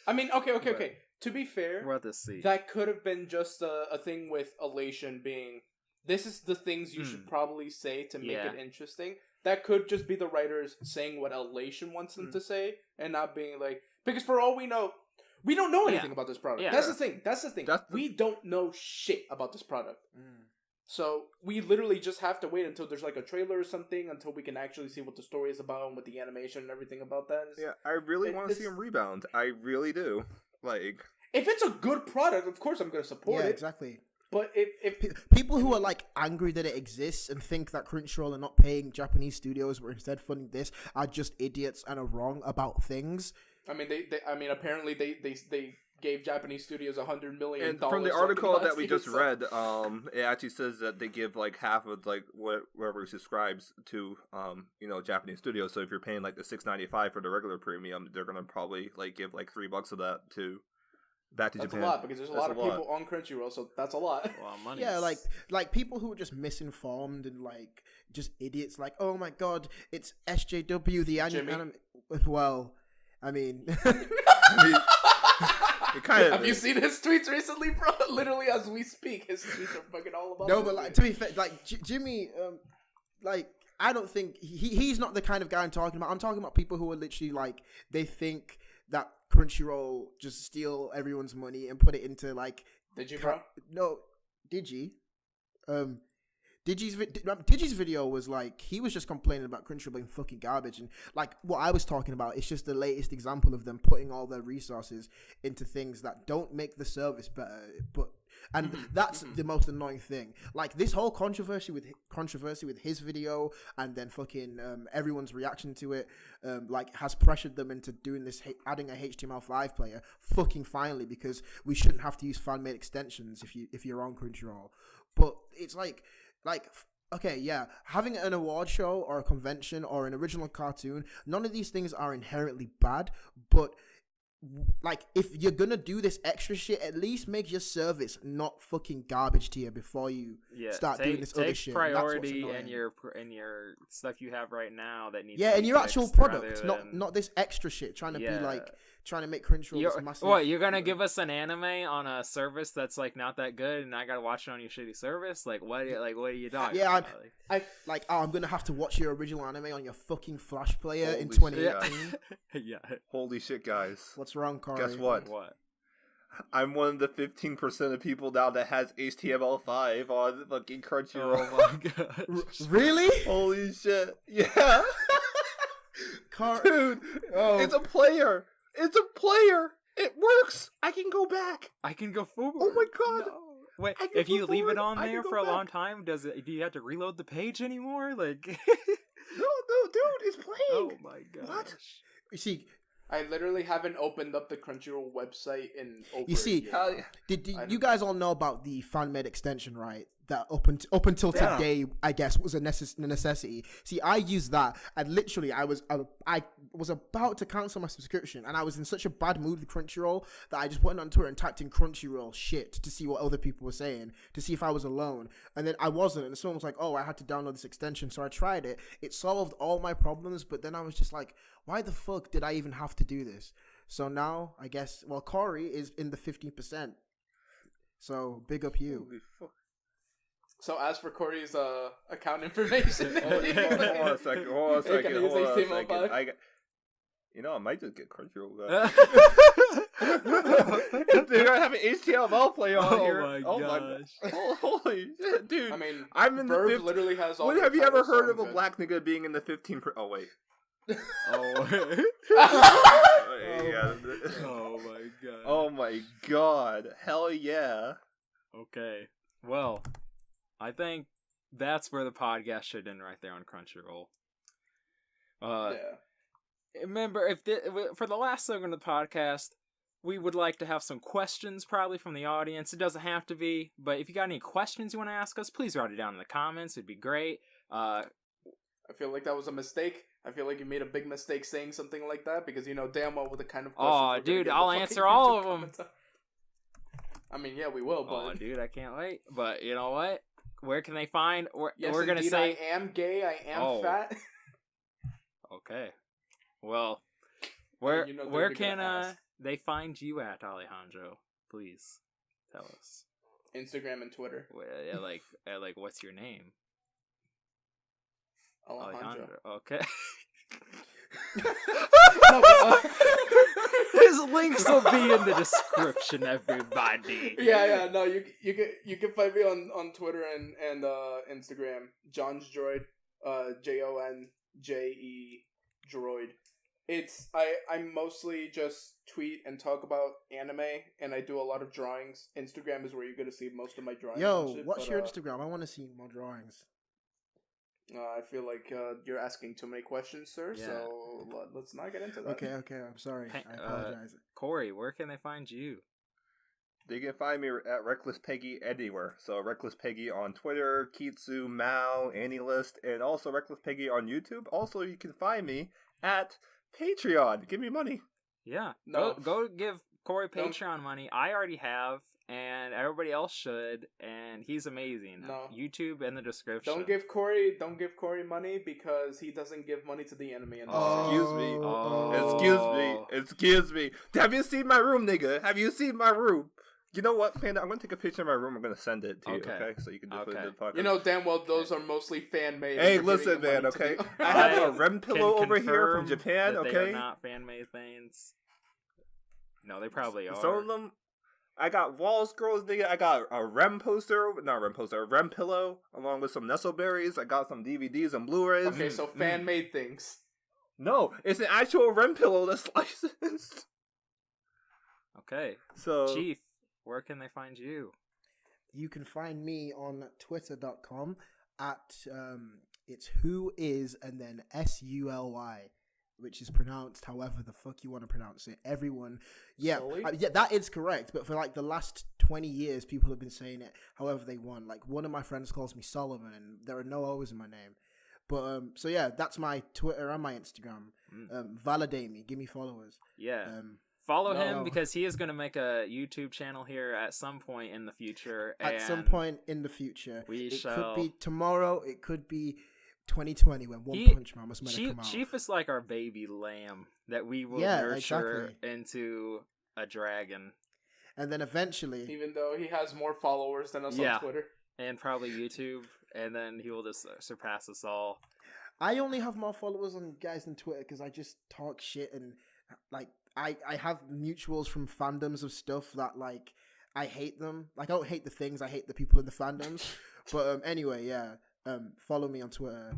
I mean, okay. To be fair, we'll have to see. That could have been just a thing with Elation being, this is the things you should probably say to make it interesting. That could just be the writers saying what Elation wants them to say, and not being like, because for all we know, we don't know anything about this product. Yeah. That's the thing. We don't know shit about this product. So we literally just have to wait until there's like a trailer or something, until we can actually see what the story is about and what the animation and everything about that is. Yeah, I really want to see him rebound. I really do. Like, if it's a good product, of course I'm going to support it. Yeah, exactly. But if people who are like angry that it exists and think that Crunchyroll are not paying Japanese studios but instead funding this are just idiots and are wrong about things. I mean, apparently they gave Japanese studios $100 million. And from the article that we just read, it actually says that they give like half of like whoever subscribes to Japanese studios. So if you're paying like the $6.95 for the regular premium, they're gonna probably like give like $3 of that to. Back to Japan. That's a lot because there's a lot of people on Crunchyroll, so that's a lot. Well, money. Yeah, like people who are just misinformed and like just idiots. Like, oh my god, it's SJW, the anime. Well, I mean, have you seen his tweets recently, bro? Literally, as we speak, his tweets are fucking all about. No, but like to be fair, like Jimmy, like I don't think he's not the kind of guy I'm talking about. I'm talking about people who are literally like they think that Crunchyroll just steal everyone's money and put it into like. Did you, bro? No, Digi. Digi's video was like he was just complaining about Crunchyroll being fucking garbage, and like what I was talking about, it's just the latest example of them putting all their resources into things that don't make the service better, and that's the most annoying thing. Like this whole controversy with his video, and then fucking everyone's reaction to it, like has pressured them into doing this, adding a HTML5 player. Fucking finally, because we shouldn't have to use fan-made extensions if you're on Crunchyroll. But it's like, okay, yeah, having an award show or a convention or an original cartoon, none of these things are inherently bad, but like if you're gonna do this extra shit, at least make your service not fucking garbage tier before you start doing this other shit. Take priority in your stuff you have right now that needs. Yeah, and your actual product, not this extra shit. Trying to be like trying to make Crunchyroll this massive. What, you're gonna give us an anime on a service that's like not that good, and I gotta watch it on your shitty service? Like what are you talking about? I'm gonna have to watch your original anime on your fucking Flash player in 2018. Yeah. Holy shit, guys! What's wrong, Corey? Guess what? What? I'm one of the 15% of people now that has HTML5 on fucking Crunchyroll. Oh my god! Really? Holy shit! Yeah. Dude, it's a player. It's a player. It works. I can go back. I can go forward. Oh my god. No. Wait, if you leave it on there for a long time, do you have to reload the page anymore? Like No, dude, it's playing. Oh my gosh. What? You see, I literally haven't opened up the Crunchyroll website in over You see, a year. did you guys all know about the fan-made extension, right? That up until today, I guess, was a necessity. See, I used that, and literally, I was about to cancel my subscription, and I was in such a bad mood with Crunchyroll that I just went on Twitter and typed in Crunchyroll shit to see what other people were saying, to see if I was alone, and then I wasn't, and someone was like, "Oh, I had to download this extension," so I tried it. It solved all my problems, but then I was just like, "Why the fuck did I even have to do this?" So now, I guess, well, Corey is in the 15%. So big up you. Holy fuck. So as for Corey's account information, Hold on a second. I might just get Crunchyroll. Dude, I have an HTML play on here. Oh my gosh. Holy shit, dude. I mean, I'm in Verve the literally has all. When the have you ever titles, heard so of a I'm black nigga being in the 15? Oh wait. Oh. Yeah. Oh my god. Oh my god. Hell yeah. Okay. Well, I think that's where the podcast should end right there on Crunchyroll. yeah. Remember, for the last segment of the podcast, we would like to have some questions probably from the audience. It doesn't have to be, but if you got any questions you want to ask us, please write it down in the comments. It'd be great. I feel like that was a mistake. I feel like you made a big mistake saying something like that because you know damn well what the kind of questions. Oh, dude, I'll answer all of them. I mean, yeah, we will. But... Oh, dude, I can't wait. But you know what? Where can they find? Yes, we're gonna say I am gay. I am fat. Okay. Well, where you know where can they find you at, Alejandro? Please tell us. Instagram and Twitter. Well, like what's your name? Alejandro. Okay. No, His links will be in the description, everybody. Yeah. No, you can find me on Twitter and Instagram. John's Droid. JONJE Droid. I mostly just tweet and talk about anime, and I do a lot of drawings. Instagram is where you're gonna see most of my drawings. Yo, what's your Instagram? I want to see more drawings. I feel like you're asking too many questions, sir. Yeah. So let's not get into that. Okay. I'm sorry. I apologize. Corey, where can they find you? They can find me at Reckless Peggy anywhere. So Reckless Peggy on Twitter, Kitsu, Mao, AnyList, and also Reckless Peggy on YouTube. Also, you can find me at Patreon. Give me money. Yeah. No. Go give Corey Patreon money. I already have, and everybody else should, and he's amazing. No. YouTube in the description. Don't give Corey money because he doesn't give money to the anime industry. Excuse me. Have you seen my room, nigga? Have you seen my room? You know what, Panda? I'm going to take a picture of my room. I'm going to send it to you, okay? So you can just put it in the podcast. You know damn well those are mostly fan-made. Hey, listen, man, okay? I have a REM pillow over here from Japan, okay? They are not fan-made things. No, they probably are. Some of them, I got wall scrolls, nigga. I got a REM poster, a REM pillow, along with some Nestleberries. I got some DVDs and Blu-rays. Okay, so fan-made things. No, it's an actual REM pillow that's licensed. Okay. So, Chief, where can they find you? You can find me on twitter.com at it's who is and then SULY, which is pronounced however the fuck you want to pronounce it. Everyone, yeah, that is correct. But for like the last 20 years, people have been saying it however they want. Like one of my friends calls me Solomon, and there are no O's in my name. But so yeah, that's my Twitter and my Instagram. Validate me, give me followers. Yeah. Follow him because he is going to make a YouTube channel here at some point in the future. At some point in the future. It could be tomorrow. It could be 2020 when One Punch Man was meant to come out. Chief is like our baby lamb that we will nurture into a dragon. And then eventually... Even though he has more followers than us on Twitter. And probably YouTube. And then he will just surpass us all. I only have more followers on Twitter because I just talk shit and like... I have mutuals from fandoms of stuff that, like, I hate them. Like, I don't hate the things, I hate the people in the fandoms. But anyway, yeah, follow me on Twitter.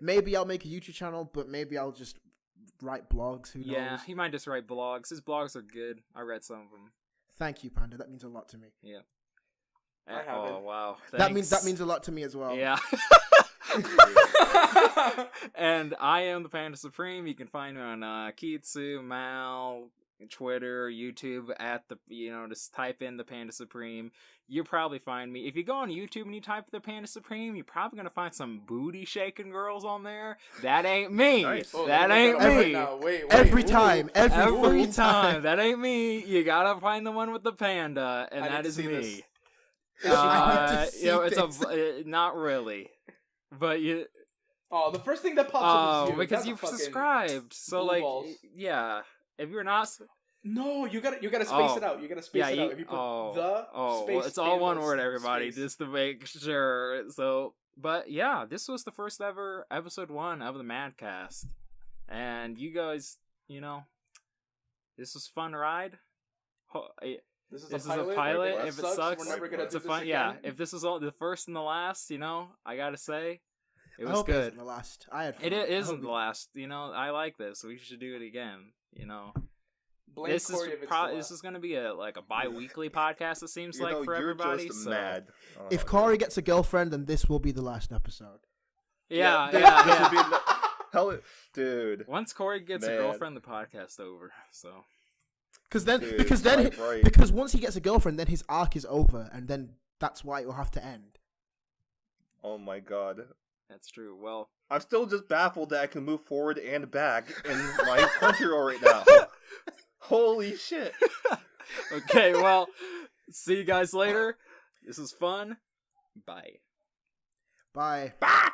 Maybe I'll make a YouTube channel, but maybe I'll just write blogs. Who knows? Yeah, he might just write blogs. His blogs are good. I read some of them. Thank you, Panda. That means a lot to me. Yeah. I haven't. Oh, wow. That means a lot to me as well. Yeah. And I am the Panda Supreme. You can find me on Kitsu, Mal, Twitter, YouTube at the, just type in the Panda Supreme. You'll probably find me. If you go on YouTube and you type the Panda Supreme, you're probably going to find some booty shaking girls on there. That ain't me. Nice. That ain't me. Wait, every time. Every time. That ain't me. You gotta find the one with the panda, and that is me. Not really. But you... Oh, the first thing that pops up is you. Because you've subscribed. So, like, yeah. If you're not... No, you gotta space it out. You gotta space it out. If you put space, it's all one word, everybody, just to make sure. So, but yeah, this was the first ever episode 1 of the MAGcast, and you guys, this was a fun ride. This is a pilot. If it sucks, we're never gonna do this fun. again. Yeah, if this is all the first and the last, I gotta say, it was I hope good. It isn't the last. I had fun. It isn't the last. I like this. We should do it again. This is going to be a bi-weekly podcast. It seems like for everybody. Just mad. If Corey gets a girlfriend, then this will be the last episode. Yeah. This will be hell, dude. Once Corey gets a girlfriend, the podcast's over. So. Because once he gets a girlfriend, then his arc is over, and then that's why it will have to end. Oh my god. That's true. Well, I'm still just baffled that I can move forward and back in my Crunchyroll right now. Holy shit. Okay, well, see you guys later. This is fun. Bye. Bye. Bye.